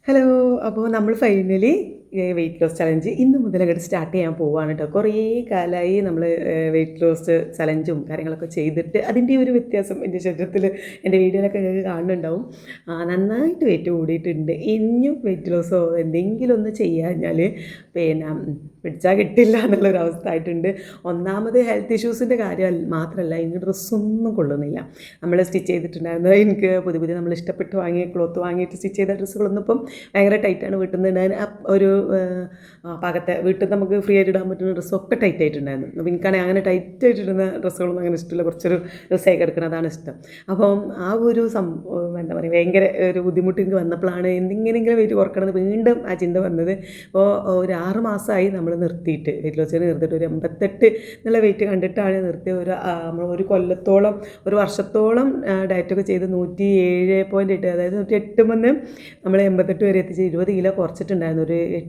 Hello. അപ്പോൾ നമ്മൾ finally weight loss challenge ഇന്ന് മുതൽ അങ്ങോട്ട് സ്റ്റാർട്ട് ചെയ്യാൻ പോവുകയാണ് കേട്ടോ. കുറേ കാലമായി നമ്മൾ വെയിറ്റ് ലോസ് ചലഞ്ചും കാര്യങ്ങളൊക്കെ ചെയ്തിട്ട് അതിൻ്റെ ഒരു വ്യത്യാസം എൻ്റെ ശരീരത്തിൽ എൻ്റെ വീഡിയോയിലൊക്കെ നിങ്ങൾക്ക് കാണുന്നുണ്ടാവും. നന്നായിട്ട് വെയിറ്റ് കൂടിയിട്ടുണ്ട്. ഇനിയും വെയിറ്റ് ലോസോ എന്തെങ്കിലും ഒന്ന് ചെയ്യാഞ്ഞാൽ പിന്നെ പിടിച്ചാൽ കിട്ടില്ല എന്നുള്ളൊരവസ്ഥ ആയിട്ടുണ്ട്. ഒന്നാമത് ഹെൽത്ത് ഇഷ്യൂസിൻ്റെ കാര്യം മാത്രമല്ല, എനിക്ക് ഡ്രസ്സൊന്നും കൊള്ളുന്നില്ല. നമ്മൾ സ്റ്റിച്ച് ചെയ്തിട്ടുണ്ടായിരുന്നത് എനിക്ക് പുതിയ നമ്മൾ ഇഷ്ടപ്പെട്ട് വാങ്ങിയ ക്ലോത്ത് വാങ്ങിയിട്ട് സ്റ്റിച്ച് ചെയ്ത ഡ്രസ്സുകളൊന്നും ഇപ്പം ഭയങ്കര ടൈറ്റാണ്. വീട്ടിൽ നിന്ന് ഒരു പാകത്തെ വീട്ടിൽ നമുക്ക് ഫ്രീ ആയിട്ട് ഇടാൻ പറ്റുന്ന ഡ്രസ്സൊക്കെ ടൈറ്റ് ആയിട്ടുണ്ടായിരുന്നു. അപ്പോൾ എനിക്കാണെങ്കിൽ അങ്ങനെ ടൈറ്റ് ആയിട്ടിടുന്ന ഡ്രസ്സുകളൊന്നും അങ്ങനെ ഇഷ്ടമില്ല. കുറച്ചൊരു ഡ്രസ്സായി കിടക്കുന്നതാണ് ഇഷ്ടം. അപ്പം ആ ഒരു എന്താ പറയുക, ഭയങ്കര ഒരു ബുദ്ധിമുട്ട് എനിക്ക് വന്നപ്പോഴാണ് എന്തെങ്കിലും വെയിറ്റ് കുറക്കണമെന്ന് വീണ്ടും ആ ചിന്ത വന്നത്. അപ്പോൾ ഒരു 6 മാസമായി നമ്മൾ നിർത്തിയിട്ട് വെയിറ്റ് ലോസ് നിർത്തിയിട്ട് ഒരു 88 എന്നുള്ള വെയിറ്റ് കണ്ടിട്ടാണ് നിർത്തിയ. നമ്മൾ ഒരു കൊല്ലത്തോളം ഒരു വർഷത്തോളം ഡയറ്റൊക്കെ ചെയ്ത് 107.8, അതായത് 108 വന്ന് നമ്മൾ 88 വരെ എത്തിച്ച് 20 കിലോ കുറച്ചിട്ടുണ്ടായിരുന്നു. ഒരു 8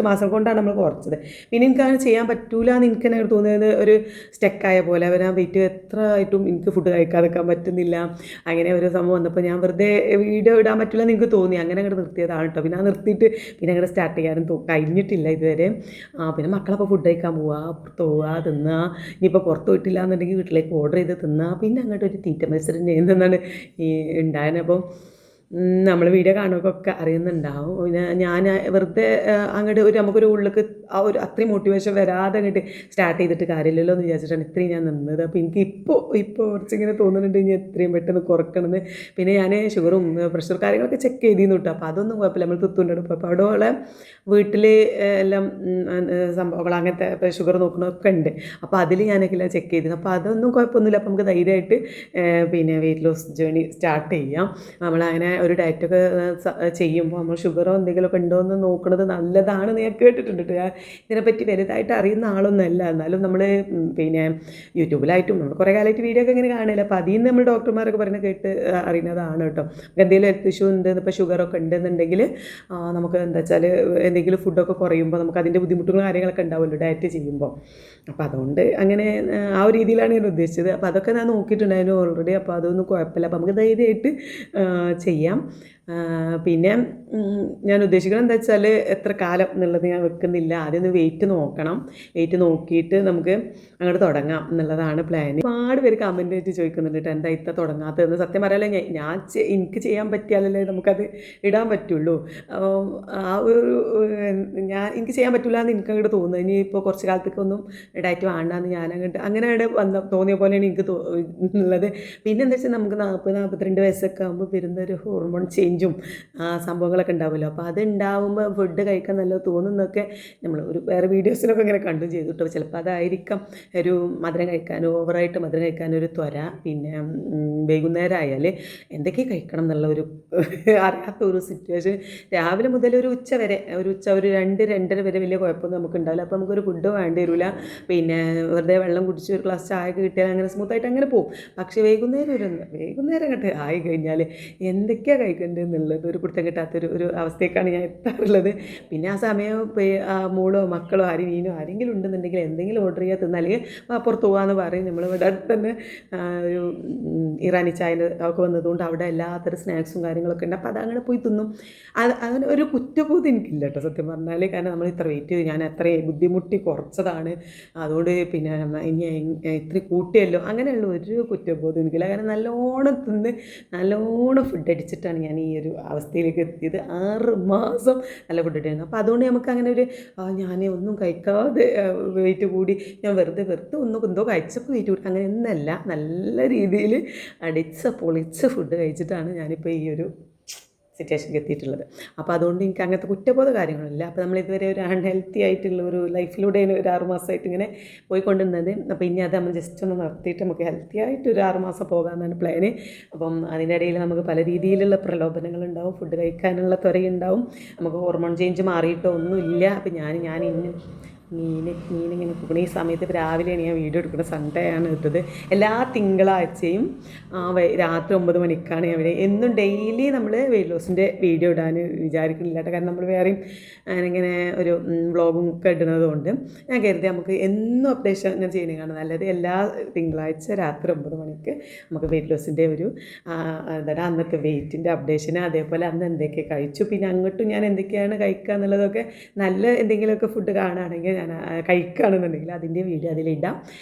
മാസം കൊണ്ടാണ് നമ്മൾ കുറച്ചത്. പിന്നെ എനിക്കങ്ങനെ ചെയ്യാൻ പറ്റൂല എന്ന് എനിക്ക് തന്നെ തോന്നിയത്, ഒരു സ്റ്റക്കായ പോലെ. അവർ ആ വെയിറ്റ് എത്ര ആയിട്ടും എനിക്ക് ഫുഡ് കഴിക്കാതെക്കാൻ പറ്റുന്നില്ല. അങ്ങനെ ഒരു സംഭവം വന്നപ്പോൾ ഞാൻ വെറുതെ വീഡിയോ ഇടാൻ പറ്റില്ല എന്ന് എനിക്ക് തോന്നി. അങ്ങനെ അങ്ങോട്ട് നിർത്തിയതാണ് കേട്ടോ. പിന്നെ ആ നിർത്തിയിട്ട് പിന്നെ അങ്ങോട്ട് സ്റ്റാർട്ട് ചെയ്യാനും കഴിഞ്ഞിട്ടില്ല ഇതുവരെ. പിന്നെ മക്കളപ്പോൾ ഫുഡ് കഴിക്കാൻ പോവുക, പുറത്ത് പോവുക, തിന്നുക. ഇനിയിപ്പോൾ പുറത്ത് പോയിട്ടില്ല എന്നുണ്ടെങ്കിൽ വീട്ടിലേക്ക് ഓർഡർ ചെയ്ത് തിന്നുക. പിന്നെ അങ്ങോട്ട് ഒരു തീറ്റ മത്സരം ചെയ്യുന്നതാണ് ഈ ഉണ്ടായത്. അപ്പം നമ്മൾ വീഡിയോ കാണുകയൊക്കെ അറിയുന്നുണ്ടാവും. പിന്നെ ഞാൻ വെറുതെ അങ്ങോട്ട് നമുക്കൊരു ഉള്ളിലേക്ക് ആ ഒരു അത്രയും മോട്ടിവേഷൻ വരാതെ അങ്ങോട്ട് സ്റ്റാർട്ട് ചെയ്തിട്ട് കാര്യമില്ലല്ലോ എന്ന് വിചാരിച്ചിട്ടാണ് ഇത്രയും ഞാൻ നിന്നത്. അപ്പോൾ എനിക്ക് ഇപ്പോൾ കുറച്ചിങ്ങനെ തോന്നുന്നുണ്ട് ഇനി എത്രയും പെട്ടെന്ന് കുറക്കണമെന്ന്. പിന്നെ ഞാൻ ഷുഗറും പ്രഷർ കാര്യങ്ങളൊക്കെ ചെക്ക് ചെയ്തിരുന്നു കേട്ടോ. അപ്പോൾ അതൊന്നും കുഴപ്പമില്ല. നമ്മൾ തുത്തുണ്ടെടുക്കും. അപ്പോൾ അവിടെ വീട്ടിൽ എല്ലാം സംഭവങ്ങൾ അങ്ങനത്തെ ഇപ്പോൾ ഷുഗർ നോക്കണമൊക്കെ ഉണ്ട്. അപ്പോൾ അതിൽ ഞാനൊക്കെ ചെക്ക് ചെയ്തിരുന്നു. അപ്പോൾ അതൊന്നും കുഴപ്പമൊന്നുമില്ല. അപ്പോൾ നമുക്ക് ധൈര്യമായിട്ട് പിന്നെ വെയിറ്റ് ലോസ് ജേണി സ്റ്റാർട്ട് ചെയ്യാം. നമ്മളങ്ങനെ ഒരു ഡയറ്റൊക്കെ ചെയ്യുമ്പോൾ നമ്മൾ ഷുഗറോ എന്തെങ്കിലുമൊക്കെ ഉണ്ടോ എന്ന് നോക്കുന്നത് നല്ലതാണെന്ന് ഞാൻ കേട്ടിട്ടുണ്ട്. ഇതിനെപ്പറ്റി വലുതായിട്ട് അറിയുന്ന ആളൊന്നുമല്ല. എന്നാലും നമ്മൾ പിന്നെ യൂട്യൂബിലായിട്ടും നമ്മൾ കുറേ കാലമായിട്ട് വീഡിയോ ഒക്കെ ഇങ്ങനെ കാണില്ല. അപ്പോൾ അതിൽ നിന്ന് നമ്മൾ ഡോക്ടർമാരൊക്കെ പറയുന്നത് കേട്ട് അറിയുന്നതാണ് കേട്ടോ. എന്തെങ്കിലും ഹെൽത്ത് ഇഷ്യൂ ഉണ്ട്, ഇപ്പോൾ ഷുഗറൊക്കെ ഉണ്ടെന്നുണ്ടെങ്കിൽ നമുക്ക് എന്താ വെച്ചാൽ എന്തെങ്കിലും ഫുഡൊക്കെ കുറയുമ്പോൾ നമുക്ക് അതിൻ്റെ ബുദ്ധിമുട്ടുകളും കാര്യങ്ങളൊക്കെ ഉണ്ടാവുമല്ലോ ഡയറ്റ് ചെയ്യുമ്പോൾ. അപ്പോൾ അതുകൊണ്ട് അങ്ങനെ ആ ഒരു രീതിയിലാണ് ഞാൻ ഉദ്ദേശിച്ചത്. അപ്പോൾ അതൊക്കെ ഞാൻ നോക്കിയിട്ടുണ്ടായിരുന്നു ഓൾറെഡി. അപ്പോൾ അതൊന്നും കുഴപ്പമില്ല. അപ്പോൾ നമുക്ക് ധൈര്യമായിട്ട് ചെയ്യാം. പിന്നെ ഞാൻ ഉദ്ദേശിക്കുന്നത് എന്താ വെച്ചാൽ എത്ര കാലം എന്നുള്ളത് ഞാൻ വെക്കുന്നില്ല. ആദ്യം ഒന്ന് വെയിറ്റ് നോക്കണം. വെയിറ്റ് നോക്കിയിട്ട് നമുക്ക് അങ്ങോട്ട് തുടങ്ങാം എന്നുള്ളതാണ് പ്ലാൻ. ഒരുപാട് പേര് കമൻ്റ് ആയിട്ട് ചോദിക്കുന്നുണ്ട് കേട്ടോ, എന്താ ഇത്ര തുടങ്ങാത്തതെന്ന്. സത്യം പറയാലോ, എനിക്ക് ചെയ്യാൻ പറ്റിയാലല്ലേ നമുക്കത് ഇടാൻ പറ്റുള്ളൂ. ആ ഒരു എനിക്ക് ചെയ്യാൻ പറ്റില്ല എന്ന് എനിക്ക് അങ്ങോട്ട് തോന്നുന്നു. ഇനി ഇപ്പോൾ കുറച്ച് കാലത്തേക്കൊന്നും ഡയറ്റ് വേണ്ടാന്ന് ഞാൻ അങ്ങനെ തോന്നിയ പോലെയാണ് എനിക്ക് ഉള്ളത്. പിന്നെ എന്താ വെച്ചാൽ നമുക്ക് 40-42 വയസ്സൊക്കെ ആകുമ്പോൾ വരുന്ന ഒരു ഹോർമോൺ ചേഞ്ചും സംഭവങ്ങളൊക്കെ ഉണ്ടാവുമല്ലോ. അപ്പോൾ അതുണ്ടാവുമ്പോൾ ഫുഡ് കഴിക്കാൻ നല്ല തോന്നുന്നതൊക്കെ നമ്മൾ ഒരു വേറെ വീഡിയോസിലൊക്കെ ഇങ്ങനെ കണ്ടും ചെയ്തു കേട്ടോ. ചിലപ്പോൾ അതായിരിക്കാം ഒരു മധുരം കഴിക്കാനോ ഓവറായിട്ട് മധുരം കഴിക്കാനോ ഒരു ത്വര. പിന്നെ വൈകുന്നേരം ആയാൽ എന്തൊക്കെ കഴിക്കണം എന്നുള്ള ഒരു അറിയാത്ത ഒരു സിറ്റുവേഷൻ. രാവിലെ മുതൽ ഒരു ഉച്ച വരെ ഒരു 2-2:30 വരെ വലിയ കുഴപ്പമൊന്നും നമുക്ക് ഉണ്ടാവില്ല. അപ്പോൾ നമുക്കൊരു ഫുഡ് വേണ്ടി വരില്ല. പിന്നെ വെറുതെ വെള്ളം കുടിച്ച് ഒരു ഗ്ലാസ് ചായ കിട്ടിയാൽ അങ്ങനെ സ്മൂത്തായിട്ട് അങ്ങനെ പോകും. പക്ഷേ വൈകുന്നേരം അങ്ങോട്ട് ആയി കഴിഞ്ഞാൽ എന്തൊക്കെയാണ് കഴിക്കേണ്ടതെന്നുള്ളത് ഒരു പിടുത്തം കിട്ടാത്തൊരു അവസ്ഥയൊക്കെയാണ് ഞാൻ എത്താറുള്ളത്. പിന്നെ ആ സമയം മോളോ മക്കളോ ആരെങ്കിലും ഉണ്ടെന്നുണ്ടെങ്കിൽ എന്തെങ്കിലും ഓർഡർ ചെയ്യാൻ തിന്നാലെങ്കിൽ പുറത്ത് പോകാമെന്ന് പറയും. നമ്മൾ ഇവിടെ അടുത്ത് തന്നെ ഒരു ഇറാനി ചായൻ്റെ ഒക്കെ വന്നതുകൊണ്ട് അവിടെ എല്ലാത്തരം സ്നാക്സും കാര്യങ്ങളൊക്കെ ഉണ്ട്. അപ്പോൾ അതങ്ങനെ പോയി തിന്നും. അങ്ങനെ ഒരു കുറ്റബോധം എനിക്കില്ല കേട്ടോ സത്യം പറഞ്ഞാൽ. കാരണം നമ്മൾ ഇത്ര വെയിറ്റ് ഞാൻ അത്രയും ബുദ്ധിമുട്ടി കുറച്ചതാണ്, അതുകൊണ്ട് പിന്നെ ഇനി ഇത്ര കൂട്ടിയല്ലോ അങ്ങനെയുള്ള ഒരു കുറ്റബോധം എനിക്കില്ല. കാരണം നല്ലോണം തിന്ന് നല്ലോണം ഫുഡ് അടിച്ചിട്ടാണ് ഞാൻ ഈ ഒരു അവസ്ഥയിലേക്ക് എത്തിയത്. 6 മാസം നല്ല ഫുഡ് അടിയായിരുന്നു. അപ്പോൾ അതുകൊണ്ട് നമുക്ക് അങ്ങനെ ഒരു ഞാൻ ഒന്നും കഴിക്കാതെ വെയിറ്റ് കൂടി ഞാൻ വെറുതെ ഒന്നും എന്തോ കഴിച്ചപ്പോൾ വെയിറ്റ് കൂടി അങ്ങനെ ഒന്നല്ല. നല്ല രീതിയിൽ പൊളിച്ച ഫുഡ് കഴിച്ചിട്ടാണ് ഞാനിപ്പോൾ ഈ ഒരു സിറ്റുവേഷനിൽ എത്തിയിട്ടുള്ളത്. അപ്പോൾ അതുകൊണ്ട് എനിക്ക് അങ്ങനത്തെ കുറ്റബോധ കാര്യങ്ങളില്ല. അപ്പോൾ നമ്മളിതുവരെ ഒരു അൺഹെൽത്തി ആയിട്ടുള്ള ഒരു ലൈഫിലൂടെയാണ് ഒരു 6 മാസമായിട്ട് ഇങ്ങനെ പോയിക്കൊണ്ടിരുന്നത്. അപ്പോൾ ഇനി അത് നമ്മൾ ജസ്റ്റ് ഒന്ന് നിർത്തിയിട്ട് നമുക്ക് ഹെൽത്തി ആയിട്ട് ഒരു 6 മാസം പോകാമെന്നാണ് പ്ലാന്. അപ്പം അതിൻ്റെ ഇടയിൽ നമുക്ക് പല രീതിയിലുള്ള പ്രലോഭനങ്ങളുണ്ടാവും, ഫുഡ് കഴിക്കാനുള്ള ത്വരയുണ്ടാവും. നമുക്ക് ഹോർമോൺ ചേഞ്ച് മാറിയിട്ടോ ഒന്നുമില്ല. അപ്പോൾ ഞാൻ ഇന്ന് മീനിങ്ങനെ കുക്കണ ഈ സമയത്ത് രാവിലെയാണ് ഞാൻ വീഡിയോ എടുക്കുന്നത്. സൺഡേ ആണ് ഇട്ടത്. എല്ലാ തിങ്കളാഴ്ചയും രാത്രി 9 മണിക്കാണ് ഞാൻ വീഡിയോ. എന്നും ഡെയിലി നമ്മൾ വെയിറ്റ് ലോസിൻ്റെ വീഡിയോ ഇടാൻ വിചാരിക്കുന്നില്ല കേട്ടോ. കാരണം നമ്മൾ വേറെയും ഇങ്ങനെ ഒരു വ്ളോഗും ഒക്കെ ഇടുന്നത് കൊണ്ട് ഞാൻ കരുതി നമുക്ക് എന്നും അപ്ഡേഷൻ ഞാൻ ചെയ്യുന്നതാണ് നല്ലത്. എല്ലാ തിങ്കളാഴ്ച രാത്രി 9 മണിക്ക് നമുക്ക് വെയിറ്റ് ലോസിൻ്റെ ഒരു എന്താണ് അന്നത്തെ വെയിറ്റിൻ്റെ അപ്ഡേഷന്, അതേപോലെ അന്ന് എന്തൊക്കെ കഴിച്ചു, പിന്നെ അങ്ങോട്ടും ഞാൻ എന്തൊക്കെയാണ് കഴിക്കുക എന്നുള്ളതൊക്കെ നല്ല എന്തെങ്കിലുമൊക്കെ ഫുഡ് കാണുകയാണെങ്കിൽ ഞാൻ കഴിക്കുകയാണെന്നുണ്ടെങ്കിൽ അതിൻ്റെ വീഡിയോ അതിലിടാം.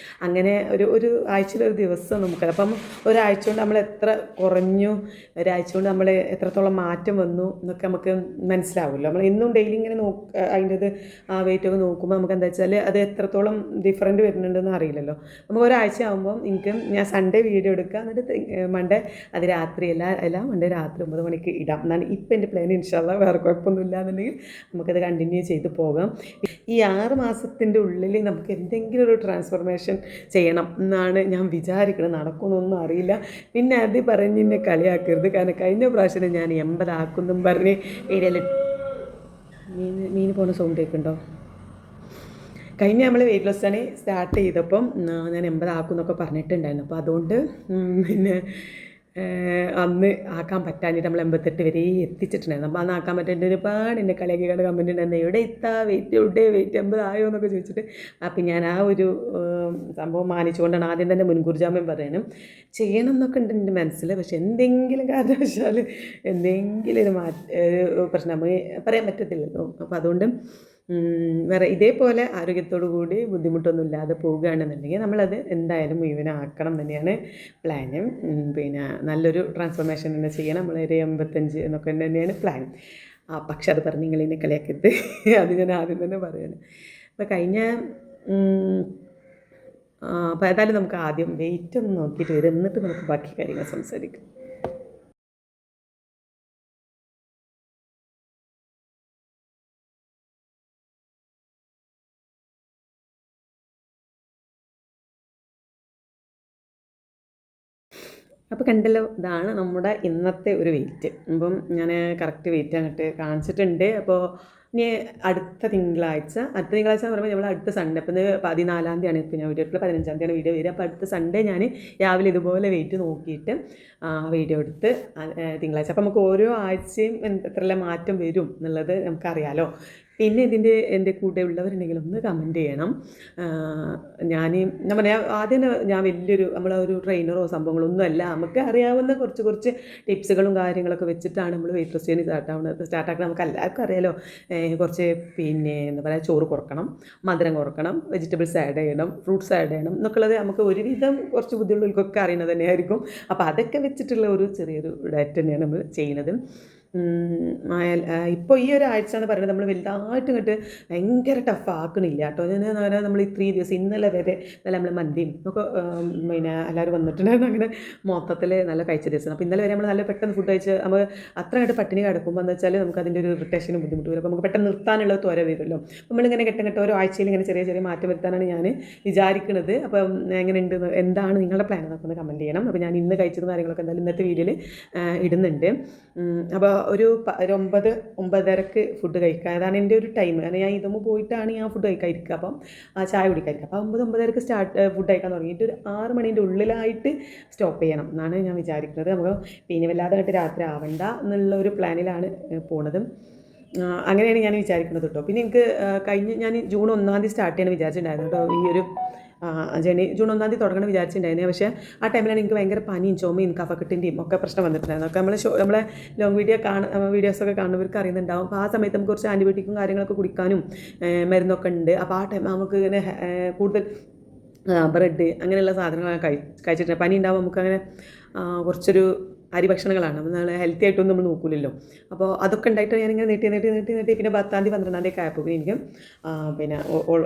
അങ്ങനെ ഒരു ആഴ്ചയിലൊരു ദിവസം നമുക്കത് അപ്പം ഒരാഴ്ച കൊണ്ട് നമ്മൾ എത്ര കുറഞ്ഞു, ഒരാഴ്ച കൊണ്ട് നമ്മൾ എത്രത്തോളം മാറ്റം വന്നു എന്നൊക്കെ നമുക്ക് മനസ്സിലാവുമല്ലോ. നമ്മൾ എന്നും ഡെയിലി ഇങ്ങനെ അതിൻ്റെത് വെയിറ്റൊക്കെ നോക്കുമ്പോൾ നമുക്ക് എന്താ വെച്ചാൽ അത് എത്രത്തോളം ഡിഫറൻറ്റ് വരുന്നുണ്ടെന്ന് അറിയില്ലല്ലോ. നമുക്ക് ഒരാഴ്ച ആകുമ്പം ഞാൻ സൺഡേ വീഡിയോ എടുക്കുക, എന്നിട്ട് മൺഡേ അത് രാത്രി എല്ലാം മൺഡേ രാത്രി 9 മണിക്ക് ഇടാം എന്നാണ് ഇപ്പം എൻ്റെ പ്ലാൻ. ഇൻഷാ അല്ലാഹ് വേറെ കുഴപ്പമൊന്നുമില്ല എന്നുണ്ടെങ്കിൽ നമുക്കത് കണ്ടിന്യൂ ചെയ്ത് പോകാം. ഈ 6 മാസത്തിൻ്റെ ഉള്ളിൽ നമുക്ക് എന്തെങ്കിലും ഒരു ട്രാൻസ്ഫോർമേഷൻ ചെയ്യണം എന്നാണ് ഞാൻ വിചാരിക്കുന്നത്. നടക്കുമെന്നൊന്നും അറിയില്ല. പിന്നെ അത് പറഞ്ഞ് എന്നെ കളിയാക്കരുത്. കാരണം കഴിഞ്ഞ പ്രാവശ്യം ഞാൻ 80 ആക്കുന്നും പറഞ്ഞ് വീഡിയോയിൽ മീൻ പോകുന്ന സൗണ്ട് കേൾക്കുന്നുണ്ടോ? കഴിഞ്ഞ നമ്മൾ വെയിറ്റ് ലോസ് ആണ് സ്റ്റാർട്ട് ചെയ്തപ്പം ഞാൻ 80 ആക്കുമെന്നൊക്കെ പറഞ്ഞിട്ടുണ്ടായിരുന്നു. അപ്പോൾ അതുകൊണ്ട് പിന്നെ അന്ന് ആക്കാൻ പറ്റാഞ്ഞിട്ട് നമ്മൾ 88 വരെ എത്തിച്ചിട്ടുണ്ടായിരുന്നു. അപ്പോൾ അന്ന് ആക്കാൻ പറ്റേണ്ട ഒരുപാട് എൻ്റെ കളിയാക്കികളുടെ കമൻറ്റ് ഉണ്ടായിരുന്നു. എവിടെ വെയിറ്റ് 80 ആയോ എന്നൊക്കെ ചോദിച്ചിട്ട്. അപ്പം ഞാൻ ആ ഒരു സംഭവം മാനിച്ചുകൊണ്ടാണ് ആദ്യം തന്നെ മുൻകൂർ ജാമ്യം പറയാനും ചെയ്യണം എന്നൊക്കെ ഉണ്ട് എൻ്റെ മനസ്സിൽ. പക്ഷെ എന്തെങ്കിലും കാരണവശാൽ എന്തെങ്കിലും ഒരു പ്രശ്നം നമുക്ക് പറയാൻ പറ്റത്തില്ലല്ലോ. അപ്പോൾ അതുകൊണ്ട് വേറെ ഇതേപോലെ ആരോഗ്യത്തോടു കൂടി ബുദ്ധിമുട്ടൊന്നുമില്ലാതെ പോവുകയാണെന്നുണ്ടെങ്കിൽ നമ്മളത് എന്തായാലും മുഴുവനാക്കണം തന്നെയാണ് പ്ലാന്. പിന്നെ നല്ലൊരു ട്രാൻസ്ഫോർമേഷൻ തന്നെ ചെയ്യണം. നമ്മളൊരു 85 എന്നൊക്കെ തന്നെയാണ് പ്ലാൻ. പക്ഷെ അത് പറഞ്ഞ് നിങ്ങളിനെ കളിയാക്കരുത്. അത് ഞാൻ ആദ്യം തന്നെ പറയുന്നത്. അപ്പോൾ അപ്പോൾ ഏതായാലും നമുക്ക് ആദ്യം വെയിറ്റ് ഒന്ന് നോക്കിയിട്ട് വരും, എന്നിട്ട് നമുക്ക് ബാക്കി കാര്യങ്ങൾ സംസാരിക്കാം. അപ്പോൾ കണ്ടല്ലോ, ഇതാണ് നമ്മുടെ ഇന്നത്തെ ഒരു വെയിറ്റ്. അപ്പം ഞാൻ കറക്റ്റ് വെയിറ്റ് അങ്ങോട്ട് കാണിച്ചിട്ടുണ്ട്. അപ്പോൾ ഇനി അടുത്ത തിങ്കളാഴ്ച എന്ന് പറയുമ്പോൾ നമ്മൾ അടുത്ത സൺഡേ, അപ്പം 14-ാം തീയതിയാണ് ഇപ്പോൾ ഞാൻ വീഡിയോ എടുത്തത്, 15-ാം തീയതിയാണ് വീഡിയോ വരിക. അപ്പോൾ അടുത്ത സൺഡേ ഞാൻ രാവിലെ ഇതുപോലെ വെയിറ്റ് നോക്കിയിട്ട് വീഡിയോ എടുത്ത് തിങ്കളാഴ്ച. അപ്പോൾ നമുക്ക് ഓരോ ആഴ്ചയും എത്രയെല്ലാം മാറ്റം വരും എന്നുള്ളത് നമുക്കറിയാമല്ലോ. പിന്നെ എൻ്റെ കൂടെ ഉള്ളവരുണ്ടെങ്കിൽ ഒന്ന് കമൻറ്റ് ചെയ്യണം. ഞാൻ പറയാം ആദ്യം ഞാൻ വലിയൊരു നമ്മളൊരു ട്രെയിനറോ സംഭവങ്ങളോ ഒന്നുമല്ല. നമുക്ക് അറിയാവുന്ന കുറച്ച് ടിപ്സുകളും കാര്യങ്ങളൊക്കെ വെച്ചിട്ടാണ് നമ്മൾ വെയിറ്റ് ലോസ് ചെയ്യാൻ സ്റ്റാർട്ടാക്കുന്നത്. നമുക്ക് എല്ലാവർക്കും അറിയാലോ. കുറച്ച് പിന്നെ എന്താ പറയുക, ചോറ് കുറക്കണം, മധുരം കുറക്കണം, വെജിറ്റബിൾസ് ആഡ് ചെയ്യണം, ഫ്രൂട്ട്സ് ആഡ് ചെയ്യണം എന്നൊക്കെയുള്ളത് നമുക്ക് ഒരുവിധം കുറച്ച് ബുദ്ധിമുട്ടുകൾക്കൊക്കെ അറിയുന്നത് തന്നെയായിരിക്കും. അപ്പോൾ അതൊക്കെ വെച്ചിട്ടുള്ള ഒരു ചെറിയൊരു ഡയറ്റ് തന്നെയാണ് നമ്മൾ ചെയ്യുന്നത്. ഇപ്പോൾ ഈ ഒരാഴ്ച എന്ന് പറയുന്നത് നമ്മൾ വലുതായിട്ട് ഇങ്ങോട്ട് ഭയങ്കര ടഫ് ആക്കണില്ല കേട്ടോ. നമ്മൾ ഈ 3 ദിവസം ഇന്നലെ വരെ നല്ല നമ്മൾ മന്തിയും ഒക്കെ പിന്നെ എല്ലാവരും വന്നിട്ടുണ്ടായിരുന്നു. അങ്ങനെ മൊത്തത്തിൽ നല്ല കഴിച്ച ദിവസം. അപ്പോൾ ഇന്നലെ വരെ നമ്മൾ നല്ല പെട്ടെന്ന് ഫുഡ് കഴിച്ച് നമ്മൾ അത്രയായിട്ട് പട്ടിണി കിടക്കുമ്പോൾ എന്ന് വെച്ചാൽ നമുക്ക് അതിൻ്റെ ഒരു ഇറിറ്റേഷനും ബുദ്ധിമുട്ട് വരും. അപ്പോൾ നമുക്ക് പെട്ടെന്ന് നിർത്താനുള്ള ത്വര വരുമല്ലോ. നമ്മളിങ്ങനെ ഘട്ടം ഓരോ ആഴ്ചയിൽ ഇങ്ങനെ ചെറിയ മാറ്റം വരുത്താനാണ് ഞാൻ വിചാരിക്കുന്നത്. അപ്പം എങ്ങനെയുണ്ട്, എന്താണ് നിങ്ങളുടെ പ്ലാൻ എന്നൊക്കെ ഒന്ന് കമൻറ്റ് ചെയ്യണം. അപ്പോൾ ഞാൻ ഇന്ന് കഴിച്ചതും കാര്യങ്ങളൊക്കെ എന്തായാലും ഇന്നത്തെ വീഡിയോയിൽ ഇടുന്നുണ്ട്. അപ്പോൾ ഒരു 9-9:30 ഫുഡ് കഴിക്കുക, അതാണ് എൻ്റെ ഒരു ടൈം. കാരണം ഞാൻ ഇതുമ്പോൾ പോയിട്ടാണ് ഞാൻ ഫുഡ് കഴിക്കാതിരിക്കുക. അപ്പം ചായ കുടിക്കാതിരിക്കുക. അപ്പോൾ 9-9:30 ഫുഡ് കഴിക്കാൻ തുടങ്ങിയിട്ട് ഒരു 6 മണീൻ്റെ ഉള്ളിലായിട്ട് സ്റ്റോപ്പ് ചെയ്യണം എന്നാണ് ഞാൻ വിചാരിക്കുന്നത്. നമുക്ക് പിന്നെ വല്ലാതെ രാത്രി ആവണ്ട എന്നുള്ള ഒരു പ്ലാനിലാണ് പോണത്. അങ്ങനെയാണ് ഞാൻ വിചാരിക്കുന്നത് കേട്ടോ. പിന്നെ എനിക്ക് ഞാൻ ജൂൺ 1-ാം തീയതി സ്റ്റാർട്ട് ചെയ്യാൻ വിചാരിച്ചിട്ടുണ്ടായിരുന്നു കേട്ടോ. ഈ ഒരു ജൂൺ 1-ാം തീയതി തുടങ്ങണം വിചാരിച്ചിട്ടുണ്ടായിരുന്നു. പക്ഷേ ആ ടൈമിലാണ് എനിക്ക് ഭയങ്കര പനിയും ചുമയും കഫക്കെട്ടിൻ്റെയും ഒക്കെ പ്രശ്നം വന്നിട്ടുണ്ടായിരുന്നു. ഒക്കെ നമ്മളെ ലോങ് വീഡിയോസൊക്കെ കാണുന്നവർക്ക് അറിയുന്നുണ്ടാവും. അപ്പോൾ ആ സമയത്ത് നമുക്ക് കുറച്ച് ആൻറ്റിബയോട്ടിക്കും കാര്യങ്ങളൊക്കെ കുടിക്കാനും മരുന്നൊക്കെ ഉണ്ട്. അപ്പോൾ ആ ടൈം നമുക്ക് ഇങ്ങനെ കൂടുതൽ ബ്രെഡ് അങ്ങനെയുള്ള സാധനങ്ങളൊക്കെ കഴിച്ചിട്ടുണ്ട്. പനി ഉണ്ടാകുമ്പോൾ നമുക്കങ്ങനെ കുറച്ചൊരു അരി ഭക്ഷണങ്ങളാണ്, നമ്മൾ ഹെൽത്തി ആയിട്ടൊന്നും നമ്മൾ നോക്കില്ലല്ലോ. അപ്പോൾ അതൊക്കെ ഉണ്ടായിട്ട് ഞാനിങ്ങനെ നീട്ടി പിന്നെ 10-ാം തീയതി 12-ാം തീയതി ആയപ്പോൾ എനിക്ക് പിന്നെ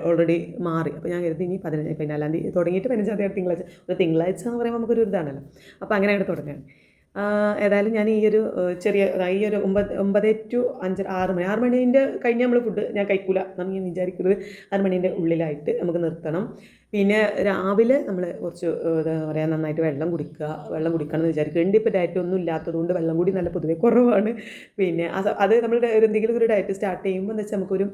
ഓൾറെഡി മാറി. അപ്പോൾ ഞാൻ കരുതി ഇനി 14-ാം തീയതി തുടങ്ങിയിട്ട് 15-ാം തീയതി തിങ്കളാഴ്ച എന്ന് പറയുമ്പോൾ നമുക്കൊരു ഇതാണല്ലോ. അപ്പോൾ അങ്ങനെയാണ് തുടങ്ങുകയാണ്. ഏതായാലും ഞാൻ ഈ ഒരു 9 to 5 6 മണീൻ്റെ കഴിഞ്ഞ് നമ്മൾ ഫുഡ് ഞാൻ കഴിക്കില്ല എന്നാണ് ഞാൻ വിചാരിക്കുന്നത്. 6 മണീൻ്റെ ഉള്ളിലായിട്ട് നമുക്ക് നിർത്തണം. പിന്നെ രാവിലെ നമ്മൾ കുറച്ച് എന്താ പറയുക, നന്നായിട്ട് വെള്ളം കുടിക്കണം എന്ന് വിചാരിക്കും. ഇപ്പോൾ ഡയറ്റ് ഒന്നും ഇല്ലാത്തതുകൊണ്ട് വെള്ളം കൂടി നല്ല പൊതുവെ കുറവാണ്. പിന്നെ അത് നമ്മളുടെ എന്തെങ്കിലും ഒരു ഡയറ്റ് സ്റ്റാർട്ട് ചെയ്യുമ്പോൾ എന്താ വെച്ചാൽ നമുക്കൊരു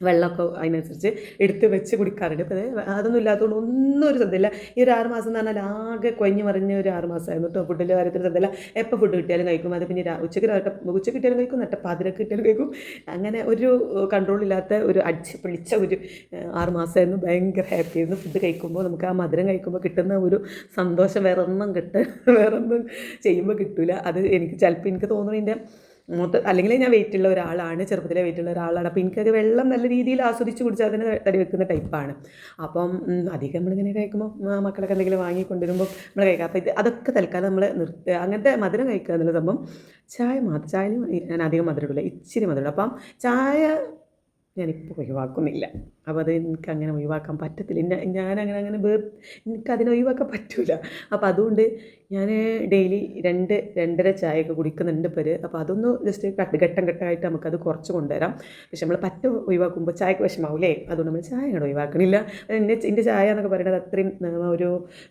വെള്ളമൊക്കെ അതിനനുസരിച്ച് എടുത്ത് വെച്ച് കുടിക്കാറുണ്ട്. ഇപ്പോൾ അതൊന്നും ഇല്ലാത്തതുകൊണ്ട് ഒന്നും ഒരു ശ്രദ്ധയില്ല. ഈ ഒരു 6 മാസം എന്ന് പറഞ്ഞാൽ ആകെ കൊഞ്ഞ് മറിഞ്ഞ ഒരു 6 മാസമായിരുന്നു കേട്ടോ. ഫുഡിൻ്റെ കാര്യത്തിൽ ശ്രദ്ധയില്ല. എപ്പോൾ ഫുഡ് കിട്ടിയാലും കഴിക്കും. അത് പിന്നെ ഉച്ചയ്ക്ക് കിട്ടിയാലും കഴിക്കും, പാതിരക്ക് കിട്ടിയാലും കഴിക്കും. അങ്ങനെ ഒരു കൺട്രോളില്ലാത്ത ഒരു അടിച്ച് പിടിച്ച ഒരു 6 മാസമായിരുന്നു. ഭയങ്കര ഹാപ്പി ആയിരുന്നു. ഫുഡ് കഴിക്കുമ്പോൾ നമുക്ക് ആ മധുരം കഴിക്കുമ്പോൾ കിട്ടുന്ന ഒരു സന്തോഷം വേറെ ഒന്നും ചെയ്യുമ്പോൾ കിട്ടില്ല. അത് എനിക്ക് ചിലപ്പോൾ എനിക്ക് തോന്നുന്നു എൻ്റെ അല്ലെങ്കിൽ ഞാൻ വെയിറ്റുള്ള ഒരാളാണ്, ചെറുപ്പത്തിലെ വെയിറ്റുള്ള ഒരാളാണ്. അപ്പോൾ എനിക്കത് വെള്ളം നല്ല രീതിയിൽ ആസ്വദിച്ച് കുടിച്ചാൽ തന്നെ തടി വെക്കുന്ന ടൈപ്പാണ്. അപ്പം അധികം നമ്മളിങ്ങനെ കഴിക്കുമ്പോൾ മക്കളൊക്കെ എന്തെങ്കിലും വാങ്ങിക്കൊണ്ടിരുമ്പോൾ നമ്മൾ കഴിക്കാം. അപ്പോൾ അതൊക്കെ തൽക്കാലം നമ്മൾ നിർത്തുക. അങ്ങനത്തെ മധുരം കഴിക്കുക എന്നുള്ള സംഭവം ചായയിൽ ഞാൻ അധികം മധുരം ഇടില്ല, ഇച്ചിരി മധുരം. അപ്പം ചായ ഞാനിപ്പോൾ ഒഴിവാക്കുന്നില്ല. അപ്പോൾ അത് എനിക്കങ്ങനെ ഒഴിവാക്കാൻ പറ്റത്തില്ല. ഞാനങ്ങനെ എനിക്കതിനെ ഒഴിവാക്കാൻ പറ്റില്ല. അപ്പോൾ അതുകൊണ്ട് ഞാൻ ഡെയിലി 2-2.5 ചായയൊക്കെ കുടിക്കുന്നുണ്ട് പേര്. അപ്പോൾ അതൊന്ന് ജസ്റ്റ് ഘട്ടം ഘട്ടമായിട്ട് നമുക്കത് കുറച്ച് കൊണ്ടുവരാം. പക്ഷെ നമ്മൾ ഒഴിവാക്കുമ്പോൾ ചായക്ക് വിഷമാവില്ലേ, അതുകൊണ്ട് നമ്മൾ ചായ അങ്ങോട്ട് ഒഴിവാക്കണില്ല. എൻ്റെ ചായ എന്നൊക്കെ പറയുന്നത് അത്രയും ഒരു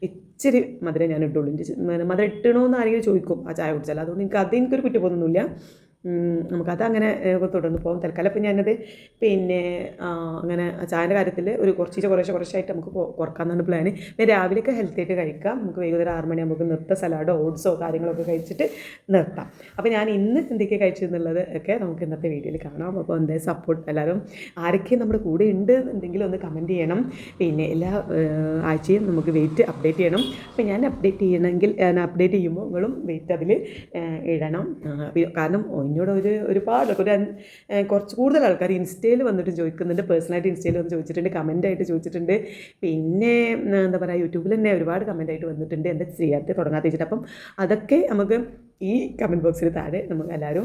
ഇച്ചിരി മധുരം ഞാൻ ഇട്ടുള്ളൂ. മധുരം ഇട്ടണമെന്ന് ആരെങ്കിലും ചോദിക്കും ആ ചായ കുടിച്ചാൽ. അതുകൊണ്ട് എനിക്കൊരു കുറ്റബോധമൊന്നുമില്ല. നമുക്കതങ്ങനെ തുടർന്ന് പോകും. തൽക്കാലം ഇപ്പം ഞാനത് അങ്ങനെ ചായൻ്റെ കാര്യത്തിൽ ഒരു കുറച്ചായിട്ട് നമുക്ക് കുറക്കാമെന്നാണ് പ്ലാന്. പിന്നെ രാവിലെയൊക്കെ ഹെൽത്തി ആയിട്ട് കഴിക്കാം. നമുക്ക് വൈകുന്നേരം 6 മണിയാകുമ്പോൾ നിർത്താം. സലാഡോ ഓട്സോ കാര്യങ്ങളൊക്കെ കഴിച്ചിട്ട് നിർത്താം. അപ്പോൾ ഞാൻ ഇന്ന് എന്തൊക്കെ കഴിച്ചു എന്നുള്ളത് ഒക്കെ നമുക്ക് ഇന്നത്തെ വീഡിയോയിൽ കാണാം. അപ്പോൾ എന്തായാലും സപ്പോർട്ട് എല്ലാവരും ആരൊക്കെ നമ്മുടെ കൂടെ ഉണ്ട് എന്നുണ്ടെങ്കിൽ ഒന്ന് കമൻറ്റ് ചെയ്യണം. പിന്നെ എല്ലാ ആഴ്ചയും നമുക്ക് വെയിറ്റ് അപ്ഡേറ്റ് ചെയ്യണം. അപ്പോൾ ഞാൻ അപ്ഡേറ്റ് ചെയ്യുമ്പോൾ നിങ്ങളും വെയിറ്റ് അതിൽ ഇടണം. കാരണം എന്നോട് ഒരുപാട് കുറച്ച് കൂടുതൽ ആൾക്കാർ ഇൻസ്റ്റയിൽ വന്നിട്ട് ചോദിക്കുന്നുണ്ട്. പേഴ്സണലായിട്ട് ഇൻസ്റ്റയിൽ വന്ന് ചോദിച്ചിട്ടുണ്ട്, കമൻറ്റായിട്ട് ചോദിച്ചിട്ടുണ്ട്. പിന്നെ എന്താ പറയുക, യൂട്യൂബിൽ തന്നെ ഒരുപാട് കമൻറ്റായിട്ട് വന്നിട്ടുണ്ട് എന്താ ചെയ്യാത്ത തുടങ്ങാത്ത വെച്ചിട്ട്. അപ്പം അതൊക്കെ നമുക്ക് ഈ കമൻറ്റ് ബോക്സിൽ താഴെ നമുക്ക് എല്ലാവരും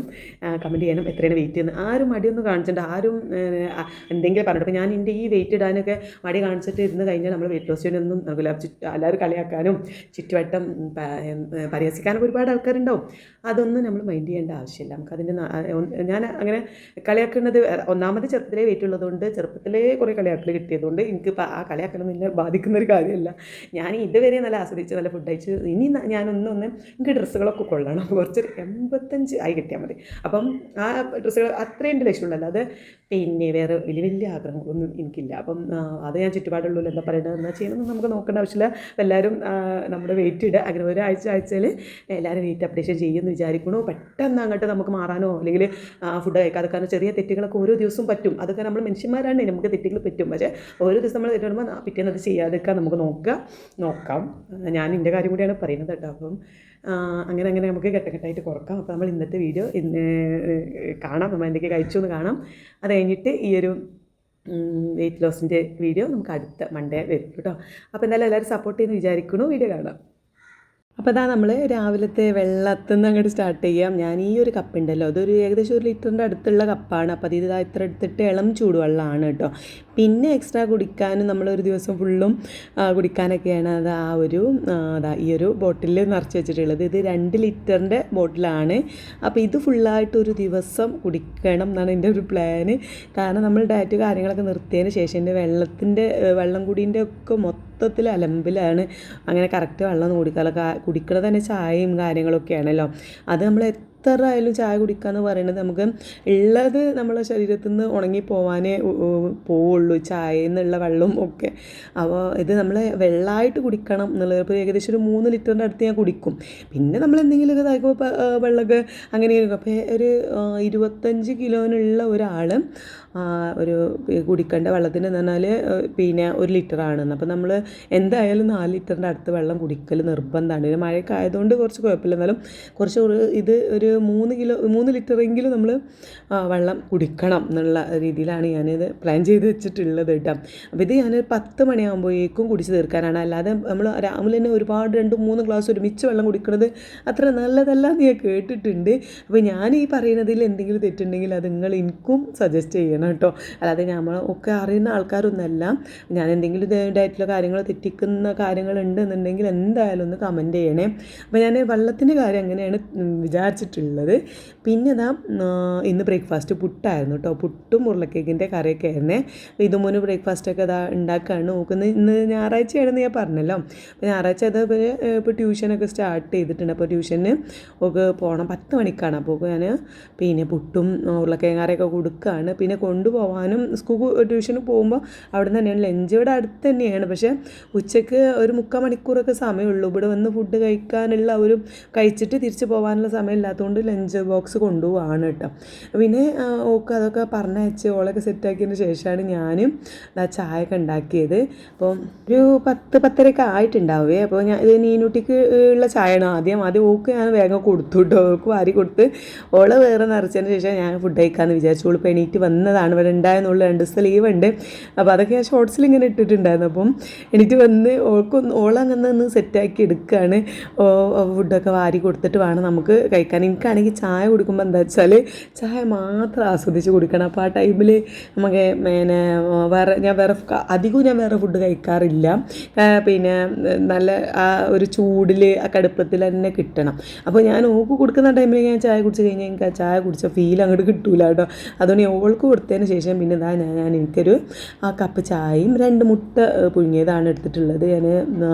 കമൻറ്റ് ചെയ്യണം എത്രയാണ് വെയിറ്റ് ചെയ്യുന്നത്. ആരും മടിയൊന്നും കാണിച്ചിട്ടുണ്ട്, ആരും എന്തെങ്കിലും പറഞ്ഞിട്ട്. അപ്പോൾ ഞാൻ എൻ്റെ ഈ വെയിറ്റ് ഇടാനൊക്കെ മടി കാണിച്ചിട്ട് ഇരുന്ന് കഴിഞ്ഞാൽ നമ്മൾ വെയിറ്റ് ലോസ് ചെയ്യാനൊന്നും നടക്കില്ല. എല്ലാവരും കളിയാക്കാനും ചുറ്റുവട്ടം പരിഹസിക്കാനൊക്കെ ഒരുപാട് ആൾക്കാരുണ്ടാവും. അതൊന്നും നമ്മൾ മൈൻഡ് ചെയ്യേണ്ട ആവശ്യമില്ല. നമുക്കതിൻ്റെ ഞാൻ അങ്ങനെ കളിയാക്കുന്നത് ഒന്നാമത് ചെറുപ്പത്തിലേ വെയിറ്റ് ഉള്ളതുകൊണ്ട്, ചെറുപ്പത്തിലേ കുറേ കളിയാക്കൽ കിട്ടിയതുകൊണ്ട് എനിക്ക് ആ കളിയാക്കലൊന്നും എന്നെ ബാധിക്കുന്നൊരു കാര്യമല്ല. ഞാൻ ഇതുവരെ നല്ല ആസ്വദിച്ച് നല്ല ഫുഡ് കഴിച്ച് ഇനി ഞാനൊന്ന് എനിക്ക് ഡ്രസ്സുകളൊക്കെ കൊള്ളണം. കുറച്ച് 85 ആയി കിട്ടിയാൽ മതി. അപ്പം ആ ഡ്രസ്സുകൾ അത്രയും ലക്ഷ്യമുള്ളല്ലോ. അത് പിന്നെ വേറെ വലിയ ആഗ്രഹങ്ങളൊന്നും എനിക്കില്ല. അപ്പം അത് ഞാൻ ചുറ്റുപാടുള്ളൂ എന്താ പറയുന്നത് എന്നാൽ ചെയ്യണമെന്ന് നമുക്ക് നോക്കേണ്ട ആവശ്യമില്ല. എല്ലാവരും നമ്മുടെ വെയിറ്റ് ഇടുക. അങ്ങനെ ആഴ്ചയിൽ എല്ലാവരും വെയിറ്റ് അപ്ഡേഷൻ ചെയ്യുമെന്ന് വിചാരിക്കണോ. പെട്ടെന്ന് അങ്ങോട്ട് നമുക്ക് മാറാനോ അല്ലെങ്കിൽ ഫുഡ് കഴിക്കാതെക്കാനോ ചെറിയ തെറ്റുകളൊക്കെ ഓരോ ദിവസവും പറ്റും. അതൊക്കെ നമ്മൾ മനുഷ്യന്മാരാണ്, നമുക്ക് തെറ്റുകൾ പറ്റും. പക്ഷേ ഓരോ ദിവസം നമ്മൾ തെറ്റ് വരുമ്പോൾ പിറ്റേന്ന് അത് ചെയ്യാതെക്കാൻ നമുക്ക് നോക്കാം. ഞാൻ എൻ്റെ കാര്യം കൂടിയാണ് പറയുന്നത് കേട്ടോ. അപ്പം അങ്ങനെ നമുക്ക് ഘട്ടഘട്ടമായിട്ട് കുറക്കാം. അപ്പോൾ നമ്മൾ ഇന്നത്തെ വീഡിയോ കാണാം, നമ്മൾ എന്തൊക്കെ കഴിച്ചു എന്ന് കാണാം. അത് കഴിഞ്ഞിട്ട് ഈ ഒരു വെയിറ്റ് ലോസിൻ്റെ വീഡിയോ നമുക്ക് അടുത്ത മൺഡേ വരും കേട്ടോ. അപ്പോൾ എന്തായാലും എല്ലാവരും സപ്പോർട്ട് ചെയ്യുന്നു വിചാരിക്കണു. വീഡിയോ കാണാം. അപ്പോൾ അതാ നമ്മൾ രാവിലത്തെ വെള്ളത്തിൽ നിന്ന് അങ്ങോട്ട് സ്റ്റാർട്ട് ചെയ്യാം. ഞാൻ ഈ ഒരു കപ്പുണ്ടല്ലോ, അതൊരു ഏകദേശം 1 ലിറ്ററിൻ്റെ അടുത്തുള്ള കപ്പാണ്. അപ്പോൾ അത് ഇത്ര എടുത്തിട്ട് ഇളം ചൂടുവെള്ളമാണ് കേട്ടോ. പിന്നെ എക്സ്ട്രാ കുടിക്കാനും നമ്മളൊരു ദിവസം ഫുള്ളും കുടിക്കാനൊക്കെയാണ് അത് ഈ ഒരു ബോട്ടിൽ നിറച്ച് വെച്ചിട്ടുള്ളത്. ഇത് 2 ലിറ്ററിൻ്റെ ബോട്ടിലാണ്. അപ്പോൾ ഇത് ഫുള്ളായിട്ടൊരു ദിവസം കുടിക്കണം എന്നാണ് എൻ്റെ ഒരു പ്ലാന്. കാരണം നമ്മൾ ഡയറ്റ് കാര്യങ്ങളൊക്കെ നിർത്തിയതിന് ശേഷം എൻ്റെ വെള്ളം കുടീൻ്റെ ഒക്കെ മൊത്തത്തിൽ അലമ്പിലാണ്. അങ്ങനെ കറക്റ്റ് വെള്ളം കുടിക്കണത് തന്നെ ചായയും കാര്യങ്ങളൊക്കെയാണല്ലോ. അത് നമ്മൾ എത്ര ആയാലും ചായ കുടിക്കാമെന്ന് പറയുന്നത് നമുക്ക് ഉള്ളത് നമ്മളെ ശരീരത്തിൽ നിന്ന് ഉണങ്ങിപ്പോവാനേ പോവുള്ളൂ, ചായയിൽ നിന്നുള്ള വെള്ളവും ഒക്കെ. അപ്പോൾ ഇത് നമ്മൾ വെള്ളമായിട്ട് കുടിക്കണം എന്നുള്ളത്. ഇപ്പോൾ ഏകദേശം ഒരു 3 ലിറ്ററിൻ്റെ അടുത്ത് ഞാൻ കുടിക്കും. പിന്നെ നമ്മൾ എന്തെങ്കിലുമൊക്കെ ഇതാക്കുമ്പോൾ വെള്ളമൊക്കെ അങ്ങനെ ഇരിക്കും. അപ്പോൾ ഒരു 25 കിലോനുള്ള ഒരാൾ ഒരു കുടിക്കേണ്ട വെള്ളത്തിന് എന്ന് പറഞ്ഞാൽ പിന്നെ 1 ലിറ്ററാണെന്ന്. അപ്പോൾ നമ്മൾ എന്തായാലും 4 ലിറ്ററിൻ്റെ അടുത്ത് വെള്ളം കുടിക്കൽ നിർബന്ധമാണ്. ഒരു മഴയൊക്കെ ആയതുകൊണ്ട് കുറച്ച് കുഴപ്പമില്ല, എന്നാലും ഇത് ഒരു 3 ലിറ്ററെങ്കിലും നമ്മൾ വെള്ളം കുടിക്കണം എന്നുള്ള രീതിയിലാണ് ഞാനിത് പ്ലാൻ ചെയ്ത് വെച്ചിട്ടുള്ളത് കേട്ടോ. അപ്പോൾ ഇത് ഞാൻ 10 മണിയാകുമ്പോഴേക്കും കുടിച്ച് തീർക്കാനാണ്. അല്ലാതെ നമ്മൾ രാവിലെ തന്നെ ഒരുപാട് 2-3 ഗ്ലാസ് ഒരുമിച്ച് വെള്ളം കുടിക്കുന്നത് അത്ര നല്ലതല്ല എന്ന് ഞാൻ കേട്ടിട്ടുണ്ട്. അപ്പോൾ ഞാൻ ഈ പറയുന്നതിൽ എന്തെങ്കിലും തെറ്റുണ്ടെങ്കിൽ അത് നിങ്ങൾ എനിക്കും സജസ്റ്റ് ചെയ്യണം കേട്ടോ. അല്ലാതെ നമ്മളൊക്കെ അറിയുന്ന ആൾക്കാരൊന്നുമല്ല. ഞാൻ എന്തെങ്കിലും ഡയറ്റിലോ കാര്യങ്ങളോ തെറ്റിക്കുന്ന കാര്യങ്ങളുണ്ടെന്നുണ്ടെങ്കിൽ എന്തായാലും ഒന്ന് കമൻറ്റ് ചെയ്യണേ. അപ്പോൾ ഞാൻ വെള്ളത്തിൻ്റെ കാര്യം അങ്ങനെയാണ് വിചാരിച്ചിട്ടുള്ളത്. കഴിച്ചിട്ടുള്ളത്. പിന്നെ ഇതാ ഇന്ന് ബ്രേക്ക്ഫാസ്റ്റ് പുട്ടായിരുന്നു കേട്ടോ. പുട്ടും ഉരുളക്കിഴങ്ങിൻ്റെ കറിയൊക്കെ ആയിരുന്നേ. ഇതുമോന് ബ്രേക്ക്ഫാസ്റ്റൊക്കെ ഇതാ ഉണ്ടാക്കുകയാണ് നോക്കുന്നത്. ഇന്ന് ഞായറാഴ്ചയാണെന്ന് ഞാൻ പറഞ്ഞല്ലോ. അപ്പോൾ ഞായറാഴ്ച അത് ഇപ്പോൾ ട്യൂഷനൊക്കെ സ്റ്റാർട്ട് ചെയ്തിട്ടുണ്ട്. അപ്പോൾ ട്യൂഷന് ഒക്കെ പോകണം 10 മണിക്കാണ്. അപ്പോൾ ഞാൻ പിന്നെ പുട്ടും ഉരുളക്കിഴങ്ങ് കറിയൊക്കെ കൊടുക്കുകയാണ്. പിന്നെ കൊണ്ടുപോകാനും ട്യൂഷന് പോകുമ്പോൾ അവിടെ നിന്ന് തന്നെയാണ് ലഞ്ച്. ഇവിടെ അടുത്ത് തന്നെയാണ്, പക്ഷേ ഉച്ചയ്ക്ക് ഒരു 3/4 മണിക്കൂറൊക്കെ സമയമുള്ളൂ. ഇവിടെ വന്ന് ഫുഡ് കഴിക്കാനുള്ള കഴിച്ചിട്ട് തിരിച്ച് പോകാനുള്ള സമയമില്ലാത്തതുകൊണ്ട് ലഞ്ച് ബോക്സ് കൊണ്ടുപോവാണ് കേട്ടോ. പിന്നെ അതൊക്കെ പറഞ്ഞയച്ച് ഓളൊക്കെ സെറ്റാക്കിയതിന് ശേഷമാണ് ഞാനും ചായ ഒക്കെ ഉണ്ടാക്കിയത്. അപ്പോൾ ഒരു 10-10:30 ആയിട്ടുണ്ടാവേ. അപ്പോൾ ഇത് നീനൂട്ടിക്ക് ഉള്ള ചായയാണ് ആദ്യം ഓക്ക് ഞാൻ വേഗം കൊടുത്തു കേട്ടോ. ഓൾക്ക് വാരി കൊടുത്ത് ഓളെ വേറെ നിറച്ചതിന് ശേഷം ഞാൻ ഫുഡ് കഴിക്കാമെന്ന് വിചാരിച്ചു. ഓൾ ഇപ്പോൾ എണീറ്റ് വന്നതാണ്. ഇവിടെ ഉണ്ടായെന്നുള്ള 2 ദിവസത്തെ ലീവ് ഉണ്ട്. അപ്പോൾ അതൊക്കെ ഞാൻ ഷോർട്സിൽ ഇങ്ങനെ ഇട്ടിട്ടുണ്ടായിരുന്നു. അപ്പം എണീറ്റ് വന്ന് ഓളങ്ങനെ ഒന്ന് സെറ്റാക്കി എടുക്കുകയാണ്. ഫുഡൊക്കെ വാരി കൊടുത്തിട്ട് വേണം നമുക്ക് കഴിക്കാൻ. എനിക്കാണെങ്കിൽ ചായ കുടിക്കുമ്പോൾ എന്താ വെച്ചാൽ ചായ മാത്രം ആസ്വദിച്ച് കുടിക്കണം. അപ്പോൾ ആ ടൈമിൽ നമുക്ക് അധികവും ഞാൻ വേറെ ഫുഡ് കഴിക്കാറില്ല. പിന്നെ നല്ല ആ ഒരു ചൂടിൽ ആ കടുപ്പത്തിൽ തന്നെ കിട്ടണം. അപ്പോൾ ഞാൻ ഓൾക്ക് കൊടുക്കുന്ന ടൈമിൽ ഞാൻ ചായ കുടിച്ച് കഴിഞ്ഞാൽ എനിക്ക് ആ ചായ കുടിച്ച ഫീൽ അങ്ങോട്ട് കിട്ടൂല കേട്ടോ. അതുകൊണ്ട് ഓൾക്ക് കൊടുത്തതിന് ശേഷം പിന്നെ ഞാൻ എനിക്കൊരു ആ കപ്പ് ചായയും 2 മുട്ട പുഴുങ്ങിയതാണ് എടുത്തിട്ടുള്ളത്. ഞാൻ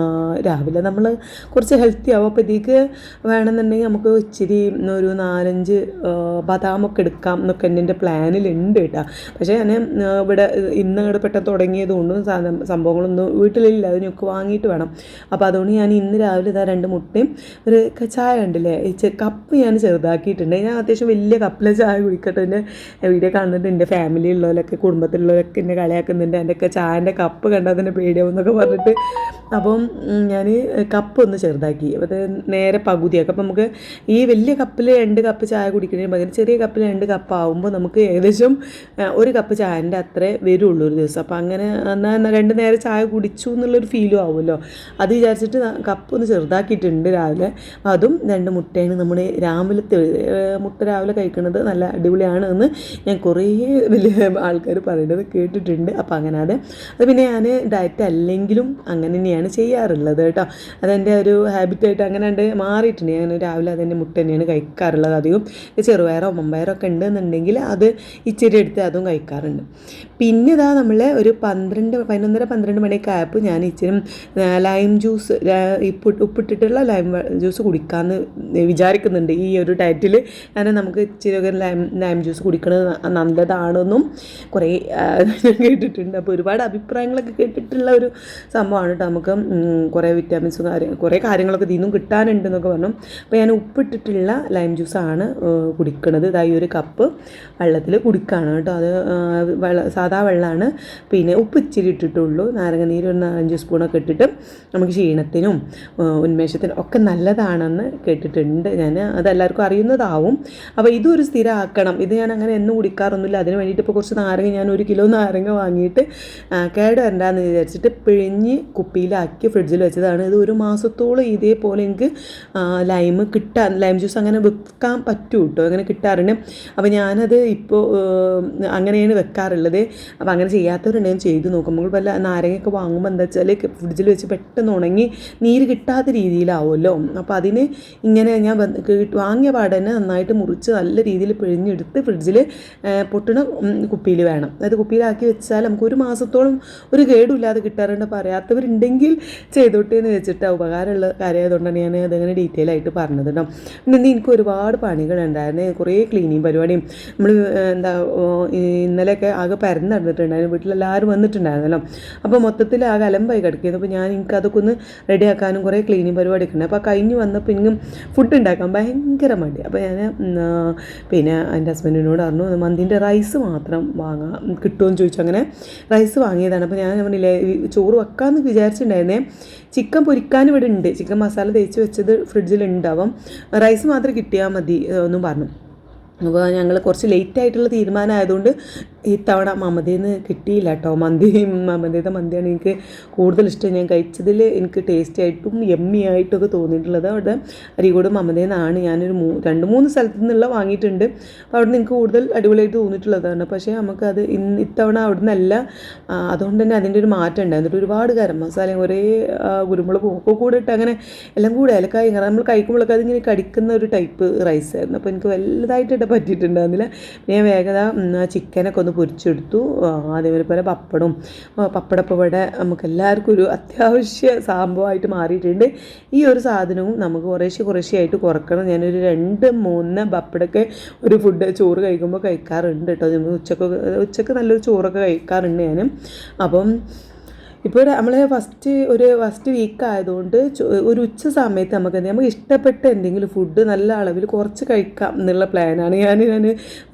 രാവിലെ നമ്മൾ കുറച്ച് ഹെൽത്തി ആവും. അപ്പോൾ ഇതിലേക്ക് വേണമെന്നുണ്ടെങ്കിൽ നമുക്ക് ഇച്ചിരി ഒരു 4-5 ബദാമൊക്കെ എടുക്കാം എന്നൊക്കെ എൻ്റെ പ്ലാനിലുണ്ട് കേട്ടോ. പക്ഷേ ഞാൻ ഇവിടെ ഇന്ന് പെട്ടെന്ന് തുടങ്ങിയതുകൊണ്ടും സംഭവങ്ങളൊന്നും വീട്ടിലില്ല, അതിനൊക്കെ വാങ്ങിയിട്ട് വേണം. അപ്പോൾ അതുകൊണ്ട് ഞാൻ ഇന്ന് രാവിലെ 2 മുട്ടയും ഒരു ചായ ഉണ്ടല്ലേ, കപ്പ് ഞാൻ ചെറുതാക്കിയിട്ടുണ്ട്. ഞാൻ അത്യാവശ്യം വലിയ കപ്പിലെ ചായ കുടിക്കട്ടെ. എൻ്റെ വീഡിയോ കാണുന്നുണ്ട് എൻ്റെ ഫാമിലിയുള്ളവരൊക്കെ കുടുംബത്തിലുള്ളവരൊക്കെ എന്നെ കളിയാക്കുന്നുണ്ട്. എൻ്റെയൊക്കെ ചായൻ്റെ കപ്പ് കണ്ടാൽ തന്നെ പേടിയാവും എന്നൊക്കെ പറഞ്ഞിട്ട്. അപ്പം ഞാൻ കപ്പ് ഒന്ന് ചെറുതാക്കി. അത് നേരെ പകുതിയാക്കും. അപ്പം നമുക്ക് ഈ വലിയ കപ്പിൽ 2 കപ്പ് ചായ കുടിക്കുന്നതിന് പകരം ചെറിയ കപ്പിൽ 2 കപ്പ് ആകുമ്പോൾ നമുക്ക് ഏകദേശം 1 കപ്പ് ചായൻ്റെ അത്രേ വരുള്ളൂ ഒരു ദിവസം. അപ്പോൾ അങ്ങനെ എന്നാൽ 2 നേരം ചായ കുടിച്ചു എന്നുള്ളൊരു ഫീലും ആവുമല്ലോ. അത് വിചാരിച്ചിട്ട് കപ്പ് ഒന്ന് ചെറുതാക്കിയിട്ടുണ്ട് രാവിലെ. അതും 2 മുട്ടയാണ്. നമ്മൾ രാവിലത്തെ മുട്ട രാവിലെ കഴിക്കുന്നത് നല്ല അടിപൊളിയാണ് എന്ന് ഞാൻ കുറേ വലിയ ആൾക്കാർ പറയുന്നത് കേട്ടിട്ടുണ്ട്. അപ്പോൾ അങ്ങനെ അത് പിന്നെ ഞാൻ ഡയറ്റ് അല്ലെങ്കിലും അങ്ങനെ തന്നെയാണ് ചെയ്യാറുള്ളത് കേട്ടോ. അതെൻ്റെ ഒരു ഹാബിറ്റായിട്ട് അങ്ങനെ മാറിയിട്ടുണ്ട്. ഞാൻ രാവിലെ അതിൻ്റെ മുട്ട തന്നെയാണ് കഴിക്കാറുള്ളത്. അധികം ചെറുപയറോ മമ്പയറോ ഒക്കെ ഉണ്ടെന്നുണ്ടെങ്കിൽ അത് ഇച്ചിരി എടുത്ത് അതും കഴിക്കാറുണ്ട്. പിന്നെ ഇതാ നമ്മൾ ഒരു 11:30-12 മണിയൊക്കെ ആയപ്പോൾ ഞാൻ ഇച്ചിരി ലൈം ജ്യൂസ് ഉപ്പിട്ടിട്ടുള്ള ലൈം ജ്യൂസ് കുടിക്കാമെന്ന് വിചാരിക്കുന്നുണ്ട് ഈ ഒരു ഡയറ്റിൽ. കാരണം നമുക്ക് ഇച്ചിരി ഒക്കെ ലൈം ജ്യൂസ് കുടിക്കുന്നത് നല്ലതാണെന്നും കുറേ കേട്ടിട്ടുണ്ട്. അപ്പോൾ ഒരുപാട് അഭിപ്രായങ്ങളൊക്കെ കേട്ടിട്ടുള്ള ഒരു സംഭവമാണ് കേട്ടോ. നമുക്ക് കുറേ വിറ്റാമിൻസും കുറേ കാര്യങ്ങളൊക്കെ ഇതിൽ നിന്നും കിട്ടാനുണ്ടെന്നൊക്കെ പറഞ്ഞു. അപ്പോൾ ഞാൻ ഉപ്പിട്ടിട്ടുള്ള ലൈം ജ്യൂസാണ് കുടിക്കുന്നത്. ഇതായി ഒരു കപ്പ് വെള്ളത്തിൽ കുടിക്കുകയാണ് കേട്ടോ. അത് സാധാ വെള്ളമാണ്. പിന്നെ ഉപ്പ് ഇച്ചിരി ഇട്ടിട്ടുള്ളൂ. നാരങ്ങ നീര് ഒരു 5 സ്പൂണൊക്കെ ഇട്ടിട്ട് നമുക്ക് ക്ഷീണത്തിനും ഉന്മേഷത്തിനും ഒക്കെ നല്ലതാണെന്ന് കേട്ടിട്ടുണ്ട് ഞാൻ. അതെല്ലാവർക്കും അറിയുന്നതാവും. അപ്പോൾ ഇതൊരു സ്ഥിരമാക്കണം. ഇത് ഞാൻ അങ്ങനെ എന്നും കുടിക്കാറൊന്നുമില്ല. അതിന് വേണ്ടിയിട്ട് ഇപ്പോൾ കുറച്ച് നാരങ്ങ, ഞാൻ 1 കിലോ നാരങ്ങ വാങ്ങിയിട്ട് കേട് വരണ്ടാന്ന് വിചാരിച്ചിട്ട് പിഴിഞ്ഞ് കുപ്പിയിലാക്കി ഫ്രിഡ്ജിൽ വെച്ചതാണ്. ഇത് 1 മാസത്തോളം ഇതേപോലെ എനിക്ക് ലൈം ജ്യൂസ് അങ്ങനെ വെക്കാൻ പറ്റും കേട്ടോ, അങ്ങനെ കിട്ടാറുണ്ട്. അപ്പോൾ ഞാനത് ഇപ്പോൾ അങ്ങനെയാണ് വെക്കാറുള്ളത്. അപ്പോൾ അങ്ങനെ ചെയ്യാത്തവരുണ്ടെങ്കിൽ ചെയ്ത് നോക്കുമ്പോൾ വല്ല നാരങ്ങയൊക്കെ വാങ്ങുമ്പോൾ എന്താ വെച്ചാൽ ഫ്രിഡ്ജിൽ വെച്ച് പെട്ടെന്ന് ഉണങ്ങി നീര് കിട്ടാത്ത രീതിയിലാവുമല്ലോ. അപ്പോൾ അതിന് ഇങ്ങനെ ഞാൻ വാങ്ങിയ പാടെ തന്നെ നന്നായിട്ട് മുറിച്ച് നല്ല രീതിയിൽ പിഴിഞ്ഞെടുത്ത് ഫ്രിഡ്ജിൽ പൊട്ടണ കുപ്പിയിൽ വേണം. അത് കുപ്പിയിലാക്കി വെച്ചാൽ നമുക്ക് 1 മാസത്തോളം ഒരു കേടുമില്ലാതെ കിട്ടാറുണ്ട്. പറയാത്തവരുണ്ടെങ്കിൽ ചെയ്തോട്ടെ എന്ന് വെച്ചിട്ട് ഉപകാരമുള്ള കാര്യമായതുകൊണ്ടാണ് ഞാൻ അതങ്ങനെ ഡീറ്റെയിൽ ആയിട്ട് പറഞ്ഞത് കേട്ടോ. പിന്നെ എനിക്ക് ഒരുപാട് പണികളുണ്ടായിരുന്നു. കുറേ ക്ലീനിങ് പരിപാടിയും നമ്മൾ ഇന്നലെയൊക്കെ ആകെ പരന്ന് നടന്നിട്ടുണ്ടായിരുന്നു. വീട്ടിലെല്ലാവരും വന്നിട്ടുണ്ടായിരുന്നല്ലോ. അപ്പോൾ മൊത്തത്തിൽ ആകെ അലമ്പായി കിടക്കുന്നത്. അപ്പോൾ എനിക്കതൊക്കെ ഒന്ന് റെഡിയാക്കാനും കുറേ ക്ലീനിങ് പരിപാടിയൊക്കെ ഉണ്ട്. അപ്പോൾ കഴിഞ്ഞ് വന്നപ്പോൾ ഇങ്ങും ഫുഡ് ഉണ്ടാക്കാൻ ഭയങ്കര മടി. അപ്പോൾ ഞാൻ പിന്നെ എൻ്റെ ഹസ്ബൻഡിനോട് പറഞ്ഞു മന്തിൻ്റെ റൈസ് മാത്രം വാങ്ങാം കിട്ടുമെന്ന് ചോദിച്ചു. അങ്ങനെ റൈസ് വാങ്ങിയതാണ്. അപ്പോൾ ഞാൻ പറഞ്ഞില്ലേ ചോറ് വെക്കാമെന്ന് വിചാരിച്ചിട്ടുണ്ടായിരുന്നേ. ചിക്കൻ പൊരിക്കാൻ ഇവിടെ ഉണ്ട്, ചിക്കൻ മസാല തേച്ച് വെച്ചത് ഫ്രിഡ്ജിലുണ്ടാവും. റൈസ് മാത്രം കിട്ടിയാൽ മതി എന്നും പറഞ്ഞു. അപ്പോൾ ഞങ്ങൾ കുറച്ച് ലേറ്റായിട്ടുള്ള തീരുമാനമായതുകൊണ്ട് ഇത്തവണ മമതയിൽ നിന്ന് കിട്ടിയില്ല കേട്ടോ. മമതയുടെ മന്തിയാണ് എനിക്ക് കൂടുതൽ ഇഷ്ടം. ഞാൻ കഴിച്ചതിൽ എനിക്ക് ടേസ്റ്റി ആയിട്ടും യമ്മി ആയിട്ടൊക്കെ തോന്നിയിട്ടുള്ളത് അവിടെ അരീക്കോട് മമതയിൽ നിന്നാണ്. ഞാനൊരു 2-3 സ്ഥലത്തു നിന്നുള്ള വാങ്ങിയിട്ടുണ്ട്. അപ്പോൾ അവിടെ നിന്ന് എനിക്ക് കൂടുതൽ അടിപൊളിയായിട്ട് തോന്നിയിട്ടുള്ളതാണ്. പക്ഷേ നമുക്കത് ഇത്തവണ അവിടെ നിന്നല്ല. അതുകൊണ്ട് തന്നെ അതിൻ്റെ ഒരു മാറ്റം ഉണ്ട്. എന്നിട്ട് ഒരുപാട് ഗരം മസാലയും കുറേ കുരുമുളകും ഒക്കെ കൂടെ ഇട്ട് അങ്ങനെ എല്ലാം കൂടെ ഏലക്കായ ഇങ്ങനെ നമ്മൾ കഴിക്കുമ്പോഴൊക്കെ അതിങ്ങനെ കടിക്കുന്ന ഒരു ടൈപ്പ് റൈസായിരുന്നു. അപ്പോൾ എനിക്ക് വലുതായിട്ട് പറ്റിയിട്ടുണ്ടായിരുന്നില്ല. ഞാൻ വേഗത ചിക്കനൊക്കെ ഒന്ന് പൊരിച്ചെടുത്തു. അതേപോലെ പപ്പടപ്പം ഇവിടെ നമുക്ക് എല്ലാവർക്കും ഒരു അത്യാവശ്യ സംഭവമായിട്ട് മാറിയിട്ടുണ്ട്. ഈ ഒരു സാധനവും നമുക്ക് കുറേശ്ശെ ആയിട്ട് കുറക്കണം. ഞാനൊരു 2-3 പപ്പടമൊക്കെ ഒരു ചോറ് കഴിക്കുമ്പോൾ കഴിക്കാറുണ്ട് കേട്ടോ. ഉച്ചക്ക് നല്ലൊരു ചോറൊക്കെ കഴിക്കാറുണ്ട് ഞാൻ. അപ്പം ഇപ്പോൾ നമ്മൾ ഫസ്റ്റ് വീക്ക് ആയതുകൊണ്ട് ഒരു ഉച്ച സമയത്ത് നമുക്ക് ഇഷ്ടപ്പെട്ട എന്തെങ്കിലും ഫുഡ് നല്ല അളവിൽ കുറച്ച് കഴിക്കാം എന്നുള്ള പ്ലാനാണ്. ഞാൻ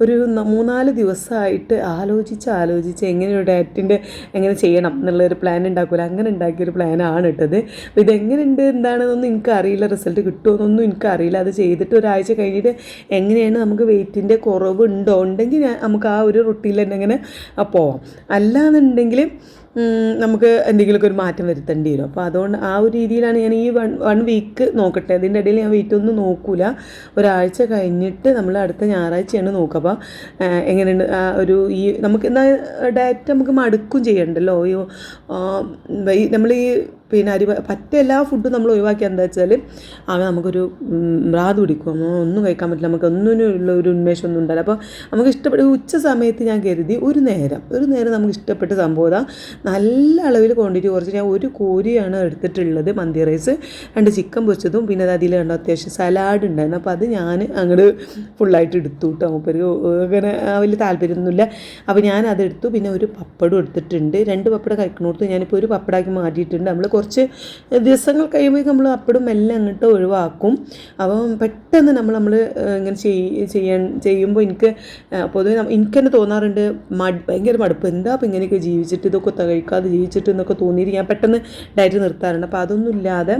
ഒരു 3-4 ദിവസമായിട്ട് ആലോചിച്ച് എങ്ങനെ ഒരു ഡയറ്റിൻ്റെ എങ്ങനെ ചെയ്യണം എന്നുള്ളൊരു പ്ലാൻ ഉണ്ടാക്കില്ല. അങ്ങനെ ഉണ്ടാക്കിയൊരു പ്ലാനാണ് ഇട്ടത്. അപ്പോൾ ഇതെങ്ങനെയുണ്ട് എന്താണെന്നൊന്നും എനിക്കറിയില്ല, റിസൾട്ട് കിട്ടുമെന്നൊന്നും എനിക്കറിയില്ല. അത് ചെയ്തിട്ട് ഒരാഴ്ച കഴിഞ്ഞിട്ട് എങ്ങനെയാണ് നമുക്ക് വെയിറ്റിൻ്റെ കുറവുണ്ടോ ഉണ്ടെങ്കിൽ നമുക്ക് ആ ഒരു റൊട്ടീനിൽ തന്നെ അങ്ങനെ പോവാം. അല്ലാന്നുണ്ടെങ്കിൽ നമുക്ക് എന്തെങ്കിലുമൊക്കെ ഒരു മാറ്റം വരുത്തേണ്ടി വരും. അപ്പോൾ അതുകൊണ്ട് ആ ഒരു രീതിയിലാണ് ഞാൻ ഈ വൺ വീക്ക് നോക്കട്ടെ. അതിൻ്റെ ഇടയിൽ ഞാൻ വെയിറ്റ് ഒന്നും നോക്കൂല. ഒരാഴ്ച കഴിഞ്ഞിട്ട് നമ്മൾ അടുത്ത ഞായറാഴ്ചയാണ് നോക്കുക. അപ്പോൾ എങ്ങനെയുണ്ട് നമുക്ക് എന്താ ഡയറ്റ് നമുക്ക് മടുക്കും ചെയ്യണ്ടല്ലോ. നമ്മൾ എല്ലാ ഫുഡും നമ്മൾ ഒഴിവാക്കിയാൽ എന്താ വെച്ചാൽ നമുക്കൊരു ഭ്രാന്ത് പിടിക്കും. ഒന്നും കഴിക്കാൻ പറ്റില്ല, നമുക്ക് ഒന്നിനുള്ള ഒരു ഉന്മേഷമൊന്നും ഉണ്ടാവില്ല. അപ്പോൾ നമുക്ക് ഇഷ്ടപ്പെട്ട ഉച്ച സമയത്ത് ഞാൻ കരുതി ഒരു നേരം നമുക്ക് ഇഷ്ടപ്പെട്ട സംഭവം നല്ല അളവിൽ ക്വാണ്ടിറ്റി കുറച്ച് ഞാൻ 1 കോരിയാണ് എടുത്തിട്ടുള്ളത് മന്തി റൈസ്, 2 ചിക്കൻ പൊരിച്ചതും പിന്നെ അത് അതിൽ അത്യാവശ്യം സലാഡ് ഉണ്ടായിരുന്നു. അപ്പോൾ അത് ഞാൻ അങ്ങോട്ട് ഫുള്ളായിട്ട് എടുത്തു കേട്ടോ. ഒരു അങ്ങനെ വലിയ താല്പര്യമൊന്നുമില്ല. അപ്പോൾ ഞാൻ അതെടുത്തു. പിന്നെ ഒരു പപ്പടം എടുത്തിട്ടുണ്ട്. 2 പപ്പടം കഴിക്കണോടത്ത് ഞാനിപ്പോൾ ഒരു പപ്പടാക്കി മാറ്റിയിട്ടുണ്ട്. നമ്മൾ കുറച്ച് ദിവസങ്ങൾ കഴിയുമ്പോൾ നമ്മൾ പപ്പടം എല്ലാം അങ്ങോട്ട് ഒഴിവാക്കും. അപ്പം പെട്ടെന്ന് നമ്മൾ ഇങ്ങനെ ചെയ്യുമ്പോൾ എനിക്ക് പൊതുവെ എനിക്ക് തന്നെ തോന്നാറുണ്ട് ഭയങ്കര മടുപ്പ്. എന്താ അപ്പോൾ ഇങ്ങനെയൊക്കെ ജീവിച്ചിട്ട് ഇതൊക്കെ കഴിക്കാതെ ജീവിച്ചിട്ട് എന്നൊക്കെ തോന്നിയിട്ട് ഞാൻ പെട്ടെന്ന് ഡയറ്റ് നിർത്താറുണ്ട്. അപ്പോൾ അതൊന്നും ഇല്ലാതെ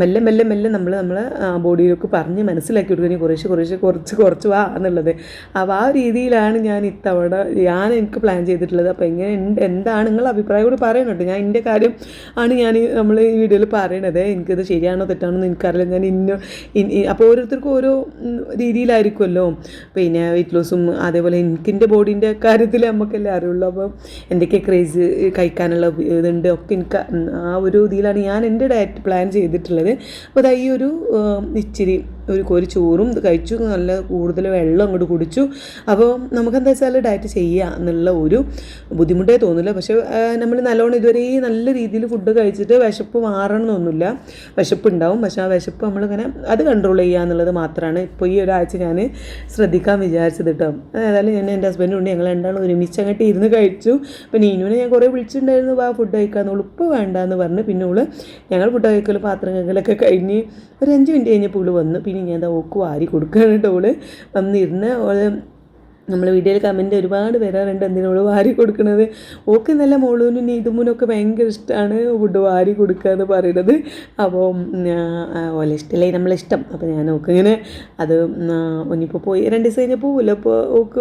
മെല്ലെ നമ്മൾ ബോഡിയിലേക്ക് പറഞ്ഞ് മനസ്സിലാക്കി കൊടുക്കുകയും കുറച്ച് വാ എന്നുള്ളത്. അപ്പോൾ ആ രീതിയിലാണ് ഞാൻ ഇത്തവണ എനിക്ക് പ്ലാൻ ചെയ്തിട്ടുള്ളത്. അപ്പോൾ എന്താണ് നിങ്ങളുടെ അഭിപ്രായം കൂടി പറയണുണ്ട്. ഞാൻ എൻ്റെ കാര്യം ആണ് നമ്മൾ ഈ വീഡിയോയിൽ പറയണത്. എനിക്കത് ശരിയാണോ തെറ്റാണോ എന്ന് എനിക്കറിയില്ല. അപ്പോൾ ഓരോരുത്തർക്കും ഓരോ രീതിയിലായിരിക്കുമല്ലോ. പിന്നെ വെയിറ്റ് ലോസും അതേപോലെ എനിക്കെൻ്റെ ബോഡീൻ്റെ കാര്യത്തിൽ നമുക്കെല്ലാം അറിയുള്ളൂ. അപ്പോൾ എന്തൊക്കെ ക്രേസ് കഴിക്കാനുള്ള ഇതുണ്ട് ഒക്കെ എനിക്ക് ആ ഒരു ഇതിലാണ് ഞാൻ എൻ്റെ ഡയറ്റ് പ്ലാൻ ചെയ്തിട്ടുള്ളത്. അപ്പോൾ അതാ ഈ ഇച്ചിരി ഒരു കോരി ചോറും കഴിച്ചു, നല്ല കൂടുതൽ വെള്ളം അങ്ങോട്ട് കുടിച്ചു. അപ്പോൾ നമുക്കെന്താ വെച്ചാൽ ഡയറ്റ് ചെയ്യുക എന്നുള്ള ഒരു ബുദ്ധിമുട്ടേ തോന്നില്ല. പക്ഷേ നമ്മൾ നല്ലോണം ഇതുവരെ നല്ല രീതിയിൽ ഫുഡ് കഴിച്ചിട്ട് വിശപ്പ് മാറണമെന്നൊന്നുമില്ല. വിശപ്പ് ഉണ്ടാവും, പക്ഷേ ആ വിശപ്പ് നമ്മളിങ്ങനെ അത് കൺട്രോൾ ചെയ്യുക എന്നുള്ളത് മാത്രമാണ് ഇപ്പോൾ ഈ ഒരാഴ്ച ഞാൻ ശ്രദ്ധിക്കാൻ വിചാരിച്ചത് കേട്ടോ. ഏതായാലും എൻ്റെ ഹസ്ബൻഡും ഉണ്ട്, ഞങ്ങൾ രണ്ടാളും ഒരുമിച്ച് അങ്ങോട്ട് ഇരുന്ന് കഴിച്ചു. അപ്പോൾ നീനുവിനെ ഞാൻ കുറേ വിളിച്ചിട്ടുണ്ടായിരുന്നു, ആ ഫുഡ് കഴിക്കാമെന്നുള്ളൂ. ഇപ്പോൾ വേണ്ടാന്ന് പറഞ്ഞ് പിന്നെ ഞങ്ങൾ ഫുഡ് കഴിക്കൽ പാത്രം കഴിക്കലൊക്കെ കഴിഞ്ഞ് ഒരു 5 മിനിറ്റ് കഴിഞ്ഞപ്പോൾ വന്ന് പിന്നെ ഞാൻ ഓക്ക് വാരി കൊടുക്കുകയാണ് കേട്ടോ. വന്നിരുന്ന് നമ്മൾ വീഡിയോയിൽ കമൻറ്റ് ഒരുപാട് വരാറുണ്ട് എന്തിനോട് വാരി കൊടുക്കുന്നത്. ഓക്ക് നല്ല മോളൂനും നീതുമൂനൊക്കെ ഭയങ്കര ഇഷ്ടമാണ് ഫുഡ് വാരി കൊടുക്കുക എന്ന് പറയുന്നത്. അപ്പോൾ ഓല ഇഷ്ടമല്ലേ നമ്മളിഷ്ടം. അപ്പോൾ ഞാൻ ഓക്ക് ഇങ്ങനെ അത് ഇനിയിപ്പോൾ പോയി 2 ദിവസം കഴിഞ്ഞാൽ പോവില്ല. അപ്പോൾ ഓക്ക്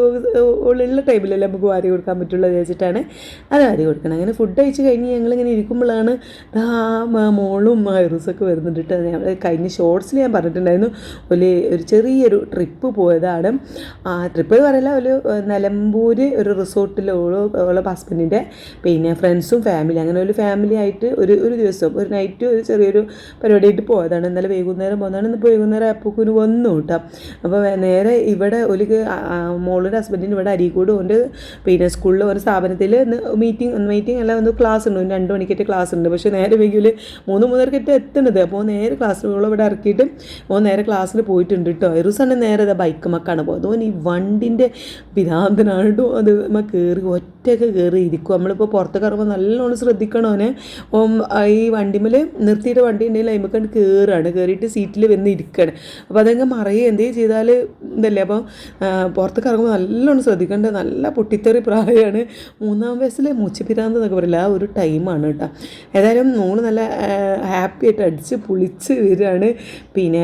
ഉള്ള ടൈമിലല്ലേ നമുക്ക് വാരി കൊടുക്കാൻ പറ്റുള്ളൂ വിചാരിച്ചിട്ടാണ് അത് വാരി കൊടുക്കണം. അങ്ങനെ ഫുഡ് കഴിച്ച് കഴിഞ്ഞ് ഞങ്ങളിങ്ങനെ ഇരിക്കുമ്പോഴാണ് മോളും ഐറൂസൊക്കെ വരുന്നുണ്ട് കേട്ടോ. കഴിഞ്ഞ ഷോർട്സിൽ ഞാൻ പറഞ്ഞിട്ടുണ്ടായിരുന്നു ഒരു ചെറിയൊരു ട്രിപ്പ് പോയതാണ്. ട്രിപ്പ് എന്ന് പറയില്ല, നിലമ്പൂർ ഒരു റിസോർട്ടിൽ ഉള്ള ഹസ്ബൻഡിൻ്റെ പിന്നെ ഫ്രണ്ട്സും ഫാമിലി അങ്ങനെ ഒരു ഫാമിലി ആയിട്ട് ഒരു ദിവസം ഒരു നൈറ്റ് ഒരു ചെറിയൊരു പരിപാടിയായിട്ട് പോയതാണ്. ഇന്നലെ വൈകുന്നേരം പോകുന്നതാണ്. ഇന്നിപ്പോൾ വൈകുന്നേരം അപ്പൂക്കിന് വന്നു കേട്ടോ. അപ്പോൾ നേരെ ഇവിടെ മോളുടെ ഹസ്ബൻഡിന് ഇവിടെ അരീക്കോട് കൊണ്ട് പിന്നെ സ്കൂളിൽ ഒരു സ്ഥാപനത്തിൽ മീറ്റിംഗ് അല്ല ക്ലാസ് ഉണ്ട്. 2 മണിക്കേറ്റ് ക്ലാസ് ഉണ്ട്. പക്ഷേ നേരെ വൈകിൽ 3-3:30 എത്തുന്നത്. അപ്പോൾ നേരെ ക്ലാസ്സുകൾ ഇവിടെ ഇറക്കിയിട്ട് നേരെ ക്ലാസ്സിൽ പോയിട്ടുണ്ട് കേട്ടോ. ഐറൂസാണ് നേരെ ബൈക്ക് മക്കാണ് പോകുന്നത്. ഓൻ ഈ വണ്ടിൻ്റെ പിതാന്തനാണ് കേട്ടോ. അത് ഒറ്റയൊക്കെ കയറി ഇരിക്കും. നമ്മളിപ്പോൾ പുറത്തേക്ക് ഇറങ്ങുമ്പോൾ നല്ലോണം ശ്രദ്ധിക്കണം. അവനെ ഈ വണ്ടിമേൽ നിർത്തിയിട്ട് വണ്ടി ഉണ്ടെങ്കിൽ അതിമേക്കാണ്ട് കയറിയിട്ട് സീറ്റിൽ വന്ന് ഇരിക്കുകയാണ്. അപ്പോൾ അതങ്ങ് മറയുക എന്തെങ്കിലും ചെയ്താൽ ഇതല്ലേ. അപ്പോൾ പുറത്തേക്ക് ഇറങ്ങുമ്പോൾ നല്ലോണം ശ്രദ്ധിക്കേണ്ടത്. നല്ല പൊട്ടിത്തെറി പ്രായമാണ്. 3-ാം വയസ്സിലെ മൂച്ചപ്പിരാന്ത് എന്നൊക്കെ പറയില്ല, ആ ഒരു ടൈമാണ് കേട്ടോ. ഏതായാലും മോള് നല്ല ഹാപ്പി ആയിട്ട് അടിച്ച് പൊളിച്ച് വരികയാണ്. പിന്നെ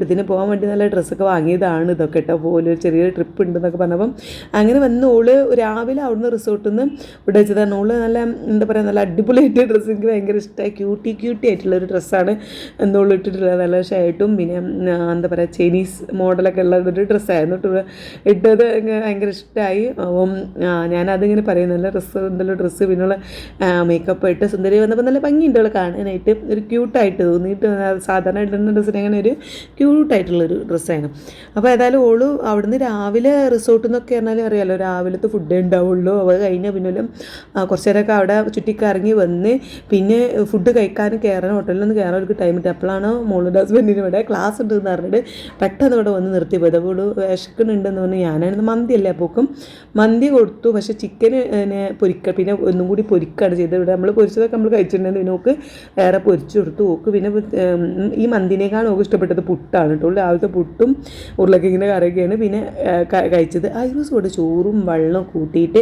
ഇതിന് പോകാൻ വേണ്ടി നല്ല ഡ്രസ്സൊക്കെ വാങ്ങിയതാണ് ഇതൊക്കെ കേട്ടോ. പോലെ ഒരു ചെറിയൊരു ട്രിപ്പ് ഉണ്ടെന്നൊക്കെ പറഞ്ഞപ്പോൾ അപ്പം അങ്ങനെ വന്ന് ഓള് രാവിലെ അവിടുന്ന് റിസോർട്ടിൽ നിന്ന് ഇവിടെ വെച്ചതാണ്. ഓള് നല്ല എന്താ പറയുക നല്ല അടിപൊളിയായിട്ട് ഡ്രസ്സ് എനിക്ക് ഭയങ്കര ഇഷ്ടമായി. ക്യൂട്ടി ആയിട്ടുള്ളൊരു ഡ്രസ്സാണ് എന്തോളം ഇട്ടിട്ടുള്ളത്. നല്ല ഷർട്ടും പിന്നെ എന്താ പറയുക ചൈനീസ് മോഡലൊക്കെ ഉള്ള ഒരു ഡ്രസ്സായിരുന്നു ഇട്ടത്. ഭയങ്കര ഇഷ്ടമായി. അപ്പം ഞാനതിങ്ങനെ പറയും നല്ല ഡ്രസ്സ് പിന്നെയുള്ള മേക്കപ്പ് ഇട്ട് സുന്ദരി വന്നപ്പോൾ നല്ല ഭംഗിയുണ്ട് അവൾ കാണാനായിട്ട്. ഒരു ക്യൂട്ടായിട്ട് തോന്നിയിട്ട് സാധാരണ ഇടുന്ന ഡ്രസ്സിന് അങ്ങനെ ഒരു ക്യൂട്ടായിട്ടുള്ളൊരു ഡ്രസ്സായിരുന്നു. അപ്പോൾ ഏതായാലും ഓള് അവിടുന്ന് രാവിലെ റിസോർട്ടിൽ നിന്നൊക്കെ പറഞ്ഞാൽ അറിയാമല്ലോ രാവിലത്തെ ഫുഡേ ഉണ്ടാവുള്ളൂ. അത് കഴിഞ്ഞാൽ പിന്നെ കുറച്ച് നേരമൊക്കെ അവിടെ ചുറ്റിക്കറങ്ങി വന്ന് പിന്നെ ഫുഡ് കഴിക്കാനും കയറാൻ ഹോട്ടലിലൊന്ന് കയറാൻ ഒരു ടൈം ഇട്ട് അപ്പോഴാണ് മോളുടെ ഹസ്ബൻഡിന് ഇവിടെ ക്ലാസ് ഉണ്ടെന്ന് പറഞ്ഞിട്ട് പെട്ടെന്ന് ഇവിടെ വന്ന് നിർത്തി പോയത്. അപ്പോൾ വിശക്കുന്നുണ്ടെന്ന് പറഞ്ഞ് ഞാനായിരുന്നു മന്തിയല്ലേ അപ്പോക്കും മന്തി കൊടുത്തു. പക്ഷേ ചിക്കന് പിന്നെ ഒന്നും കൂടി പൊരിക്കുകയാണ് ചെയ്തത്. ഇവിടെ നമ്മൾ പൊരിച്ചതൊക്കെ നമ്മൾ കഴിച്ചിട്ടുണ്ടെങ്കിൽ പിന്നെ നോക്ക് വേറെ പൊരിച്ചു കൊടുത്തു. നോക്ക് പിന്നെ ഈ മന്തിനേക്കാൾ നോക്ക് ഇഷ്ടപ്പെട്ടത് പുട്ടാണ് കേട്ടോ. രാവിലത്തെ പുട്ടും ഉരുളക്കിഴങ്ങിൻ്റെ കറിയൊക്കെയാണ് പിന്നെ കഴിച്ചത്. ഐറൂസ് കൂടെ ചോറും വെള്ളം കൂട്ടിയിട്ട്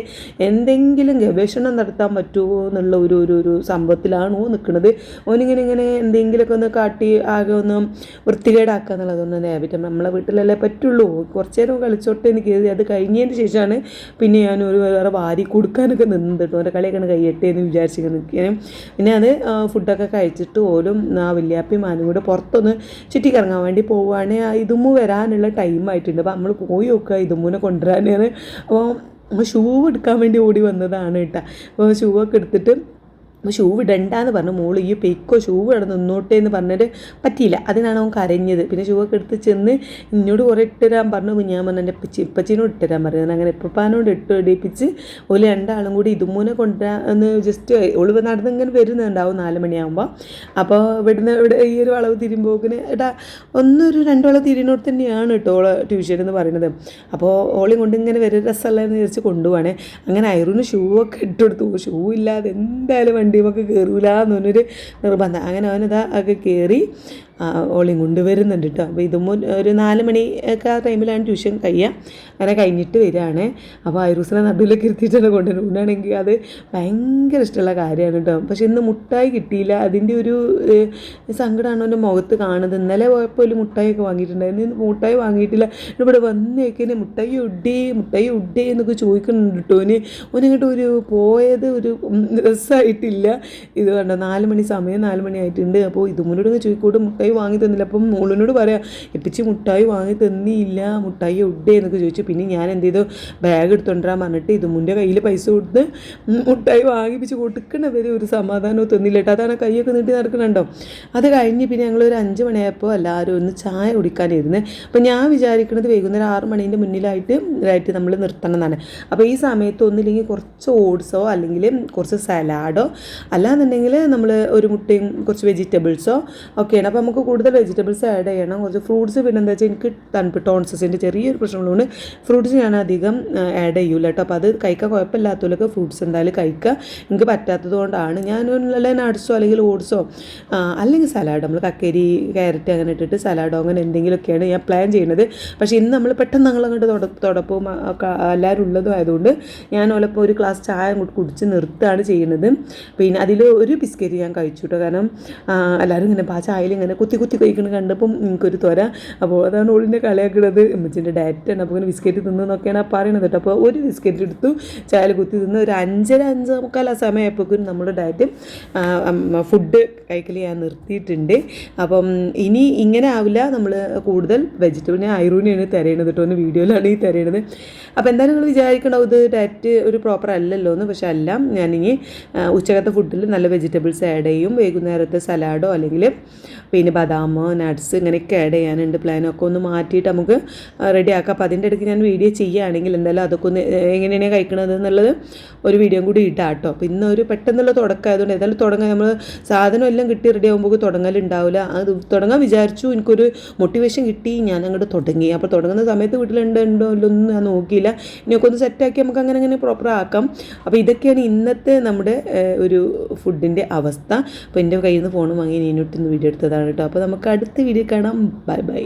എന്തെങ്കിലും ഗവേഷണം നടത്താൻ പറ്റുമോ എന്നുള്ള ഒരു സംഭവത്തിലാണോ നിൽക്കുന്നത്. ഓനിങ്ങനെ എന്തെങ്കിലുമൊക്കെ ഒന്ന് കാട്ടി ആകെ ഒന്ന് വൃത്തികേടാക്കുക എന്നുള്ളതൊന്നും ഹാബിറ്റ് നമ്മളെ വീട്ടിലല്ലേ പറ്റുള്ളൂ. കുറച്ച് നേരം കളിച്ചോട്ടെ എനിക്ക് അത് കഴിഞ്ഞതിന് ശേഷമാണ് പിന്നെ ഞാൻ ഒരു വേറെ വാരി കൊടുക്കാനൊക്കെ നിന്നത് കേട്ടോ. അവൻ്റെ കളിയൊക്കെ കഴിയട്ടെ എന്ന് വിചാരിച്ചിട്ട് നിൽക്കാനും പിന്നെ അത് ഫുഡൊക്കെ കഴിച്ചിട്ട് ഓലും വല്യാപ്പയും മാനും കൂടെ പുറത്തൊന്ന് ചുറ്റിക്കറങ്ങാൻ വേണ്ടി പോവുകയാണ്. ഇതുമ്മു വരാനുള്ള ടൈമായിട്ടുണ്ട്. അപ്പോൾ നമ്മൾ പോയി നോക്കുക ഇതുമ്മൂനെ കൊണ്ടുവരാനാണ്. അപ്പോൾ ഷൂ എടുക്കാൻ വേണ്ടി ഓടി വന്നതാണ് കേട്ടോ. അപ്പോൾ ഷൂ ഒക്കെ എടുത്തിട്ട് അപ്പോൾ ഷൂ ഇടണ്ടെന്ന് പറഞ്ഞു. മോള് ഈ പെയ്ക്കോ ഷൂ ഇവിടെ നിന്നോട്ടെ എന്ന് പറഞ്ഞിട്ട് പറ്റിയില്ല. അതിനാണ് അവൻ കരഞ്ഞത്. പിന്നെ ഷൂ ഒക്കെ എടുത്ത് ചെന്ന് എന്നോട് കുറേ ഇട്ടുതരാൻ പറഞ്ഞു. ഞാൻ പറഞ്ഞു എൻ്റെ ഇപ്പച്ചിനോട് ഇട്ടുതരാൻ പറഞ്ഞത്. അങ്ങനെ ഇപ്പപ്പാനോട് ഇടിപ്പിച്ച് ഒരു രണ്ടാളും കൂടി ഇതുമൂനെ കൊണ്ടുവരാന്ന് ജസ്റ്റ് ഒളിവ് നടന്ന് ഇങ്ങനെ വരുന്നുണ്ടാവും 4 മണിയാകുമ്പോൾ. അപ്പോൾ ഇവിടെ ഈ ഒരു വളവ് തിരിയുമ്പോക്കിന് ഒരു 2 വളവ് തിരിയുന്നോട് തന്നെയാണ് കേട്ടോ ഓളെ ട്യൂഷൻ എന്ന് പറയുന്നത്. അപ്പോൾ ഓളി കൊണ്ട് ഇങ്ങനെ വരെ രസമല്ലെന്ന് വിചാരിച്ച് കൊണ്ടുപോവാണേ. അങ്ങനെ ഐറൂന് ഷൂ ഒക്കെ ഇട്ടെടുത്തു. ഷൂ ഇല്ലാതെ എന്തായാലും വണ്ടിയൊക്കെ കയറൂല എന്നൊരു നിർബന്ധം. അങ്ങനെ അവനിതാ ഒക്കെ കയറി ഓളിയും കൊണ്ട് വരുന്നുണ്ട് കേട്ടോ. അപ്പോൾ ഇതും ഒരു 4 മണിയൊക്കെ ആ ടൈമിലാണ് ട്യൂഷൻ കഴിയുക. അങ്ങനെ കഴിഞ്ഞിട്ട് വരികയാണ്. അപ്പോൾ ഐറൂസിനെ നടുവിലൊക്കെ ഇരുത്തിയിട്ടാണ് കൊണ്ടുവരുന്നതാണെങ്കിൽ അത് ഭയങ്കര ഇഷ്ടമുള്ള കാര്യമാണ് കേട്ടോ. പക്ഷെ ഇന്ന് മുട്ടായി കിട്ടിയില്ല. അതിൻ്റെ ഒരു സങ്കടമാണ് എൻ്റെ മുഖത്ത് കാണുന്നത്. ഇന്നലെ പോയപ്പോൾ ഒരു മുട്ടായിയൊക്കെ വാങ്ങിയിട്ടുണ്ടായിരുന്നു. ഇന്ന് മുട്ടായി വാങ്ങിയിട്ടില്ല. ഇവിടെ വന്നേക്കിന് മുട്ടായി ഉഡേ എന്നൊക്കെ ചോദിക്കുന്നുണ്ട് കേട്ടോ. ഓനിങ്ങോട്ട് ഒരു പോയത് ഒരു രസമായിട്ടില്ല. ഇത് കണ്ടോ 4 മണി സമയം 4 മണി ആയിട്ടുണ്ട്. അപ്പോൾ ഇതുമുന്നോട് ചോദിക്കൂട്ട് മുട്ടായി വാങ്ങി തന്നില്ല. അപ്പം മോളിനോട് പറയാം എപ്പിച്ച് മുട്ടായി വാങ്ങി തന്നില്ല മുട്ടായി ഉഡേ എന്നൊക്കെ ചോദിച്ചു. പിന്നെ ഞാൻ എന്ത് ചെയ്തു ബാഗ് എടുത്തുകൊണ്ടിരാൻ പറഞ്ഞിട്ട് ഇതുമുൻ്റെ കയ്യിൽ പൈസ കൊടുത്ത് മുട്ടായി വാങ്ങിപ്പിച്ച് കൊടുക്കണവരെ ഒരു സമാധാനവും തന്നില്ല കേട്ടോ. അതാണ് കൈയൊക്കെ നീട്ടി നടക്കണുണ്ടോ. അത് കഴിഞ്ഞ് പിന്നെ ഞങ്ങൾ ഒരു 5 മണിയായപ്പോൾ എല്ലാവരും ഒന്ന് ചായ കുടിക്കാനിരുന്ന്. അപ്പം ഞാൻ വിചാരിക്കുന്നത് വൈകുന്നേരം 6 മണീൻ്റെ മുന്നിലായിട്ട് നമ്മൾ നിർത്തണം എന്നാണ്. അപ്പോൾ ഈ സമയത്ത് ഒന്നില്ലെങ്കിൽ കുറച്ച് ഓട്സോ അല്ലെങ്കിൽ കുറച്ച് സലാഡോ അല്ലാന്നുണ്ടെങ്കിൽ നമ്മൾ ഒരു മുട്ടയും കുറച്ച് വെജിറ്റബിൾസോ ഒക്കെയാണ്. അപ്പോൾ നമുക്ക് കൂടുതൽ വെജിറ്റബിൾസ് ആഡ് ചെയ്യണം. കുറച്ച് ഫ്രൂട്ട്സ് പിന്നെ എന്താ വെച്ചാൽ എനിക്ക് തണുപ്പ് ടോൺസസിൻ്റെ ചെറിയൊരു പ്രശ്നമുള്ളതുകൊണ്ട് ഫ്രൂട്ട്സ് ഞാൻ അധികം ആഡ് ചെയ്യൂല കേട്ടോ. അപ്പോൾ അത് കഴിക്കാൻ കുഴപ്പമില്ലാത്തവരൊക്കെ ഫ്രൂട്ട്സ് എന്തായാലും കഴിക്കുക. എനിക്ക് പറ്റാത്തത് കൊണ്ടാണ് ഞാൻ നട്ട്സോ അല്ലെങ്കിൽ ഓട്സോ അല്ലെങ്കിൽ സലാഡ് നമ്മൾ കക്കരി ക്യാരറ്റ് അങ്ങനെ ഇട്ടിട്ട് സലാഡോ അങ്ങനെ എന്തെങ്കിലുമൊക്കെയാണ് ഞാൻ പ്ലാൻ ചെയ്യുന്നത്. പക്ഷേ ഇന്ന് നമ്മൾ പെട്ടെന്ന് ഞങ്ങളങ്ങോട്ട് തുടപ്പവും എല്ലാവരും ഉള്ളതും ആയതുകൊണ്ട് ഞാൻ ഓലപ്പോൾ ഒരു ഗ്ലാസ് ചായ അങ്ങോട്ട് കുടിച്ച് നിർത്തുകയാണ് ചെയ്യുന്നത്. പിന്നെ അതിൽ ഒരു ബിസ്ക്കറ്റ് ഞാൻ കഴിച്ചു കേട്ടോ. കാരണം എല്ലാവരും ഇങ്ങനെ ആ ചായയിൽ ഇങ്ങനെ കുത്തി കഴിക്കുന്നത് കണ്ടപ്പം എനിക്കൊരു ത്വര. അപ്പോൾ അതാണ് ഓളിൻ്റെ കളിയാക്കുന്നത്. ഉമ്മച്ചിൻ്റെ ഡയറ്റാണ്. അപ്പോൾ ഇങ്ങനെ ബിസ്ക്കറ്റ് തിന്നൊക്കെയാണ് പറയണത് കേട്ടോ. അപ്പോൾ ഒരു ബിസ്ക്കറ്റ് എടുത്തു ചായയിൽ കുത്തി തിന്ന് ഒരു 5:45 ആ സമയമായപ്പോഴേക്കും നമ്മുടെ ഡയറ്റ് ഫുഡ് കഴിക്കൽ ഞാൻ നിർത്തിയിട്ടുണ്ട്. അപ്പം ഇനി ഇങ്ങനെ ആവില്ല. നമ്മൾ കൂടുതൽ വെജിറ്റബിളിനെ ഐറൂനെയാണ് തരയണത് കേട്ടോ. ഒന്ന് വീഡിയോയിലാണ് ഈ തരയണത്. അപ്പോൾ എന്തായാലും നിങ്ങൾ വിചാരിക്കണ്ടാവും ഇത് ഡയറ്റ് ഒരു പ്രോപ്പർ അല്ലല്ലോ എന്ന്. പക്ഷേ അല്ല, ഞാനിനി ഉച്ചക്കത്തെ ഫുഡിൽ നല്ല വെജിറ്റബിൾസ് ആഡ് ചെയ്യും. വൈകുന്നേരത്തെ സലാഡോ അല്ലെങ്കിൽ പിന്നെ ബദാമോ നട്ട്സ് ഇങ്ങനെയൊക്കെ ആഡ് ചെയ്യാനുണ്ട്. പ്ലാനൊക്കെ ഒന്ന് മാറ്റിയിട്ട് നമുക്ക് റെഡിയാക്കാം. അപ്പോൾ അതിൻ്റെ ഇടയ്ക്ക് ഞാൻ വീഡിയോ ചെയ്യുകയാണെങ്കിൽ എന്തായാലും അതൊക്കെ ഒന്ന് എങ്ങനെയാണ് കഴിക്കണത് എന്നുള്ളത് ഒരു വീഡിയോ കൂടി ഇട്ടാം കേട്ടോ. അപ്പോൾ ഇന്നൊരു പെട്ടെന്നുള്ള തുടക്കമായതുകൊണ്ട് ഏതായാലും തുടങ്ങാൻ നമ്മൾ സാധനം എല്ലാം കിട്ടി റെഡി ആകുമ്പോൾ തുടങ്ങലുണ്ടാവില്ല. അത് തുടങ്ങാൻ വിചാരിച്ചു. എനിക്കൊരു മോട്ടിവേഷൻ കിട്ടി. ഞാൻ അങ്ങോട്ട് തുടങ്ങി. അപ്പോൾ തുടങ്ങുന്ന സമയത്ത് വീട്ടിലുണ്ടോ ഇല്ലൊന്നും ഞാൻ നോക്കിയില്ല. ഇനിയൊക്കെ ഒന്ന് സെറ്റാക്കി നമുക്ക് അങ്ങനെ പ്രോപ്പർ ആക്കാം. അപ്പോൾ ഇതൊക്കെയാണ് ഇന്നത്തെ നമ്മുടെ ഒരു ഫുഡിൻ്റെ അവസ്ഥ. അപ്പോൾ എൻ്റെ കയ്യിൽ നിന്ന് ഫോൺ വാങ്ങി നീനോട്ടിന്ന് വീഡിയോ എടുത്തതാണ് കേട്ടോ. അപ്പോൾ നമുക്ക് അടുത്ത വീഡിയോ കാണാം. ബൈ.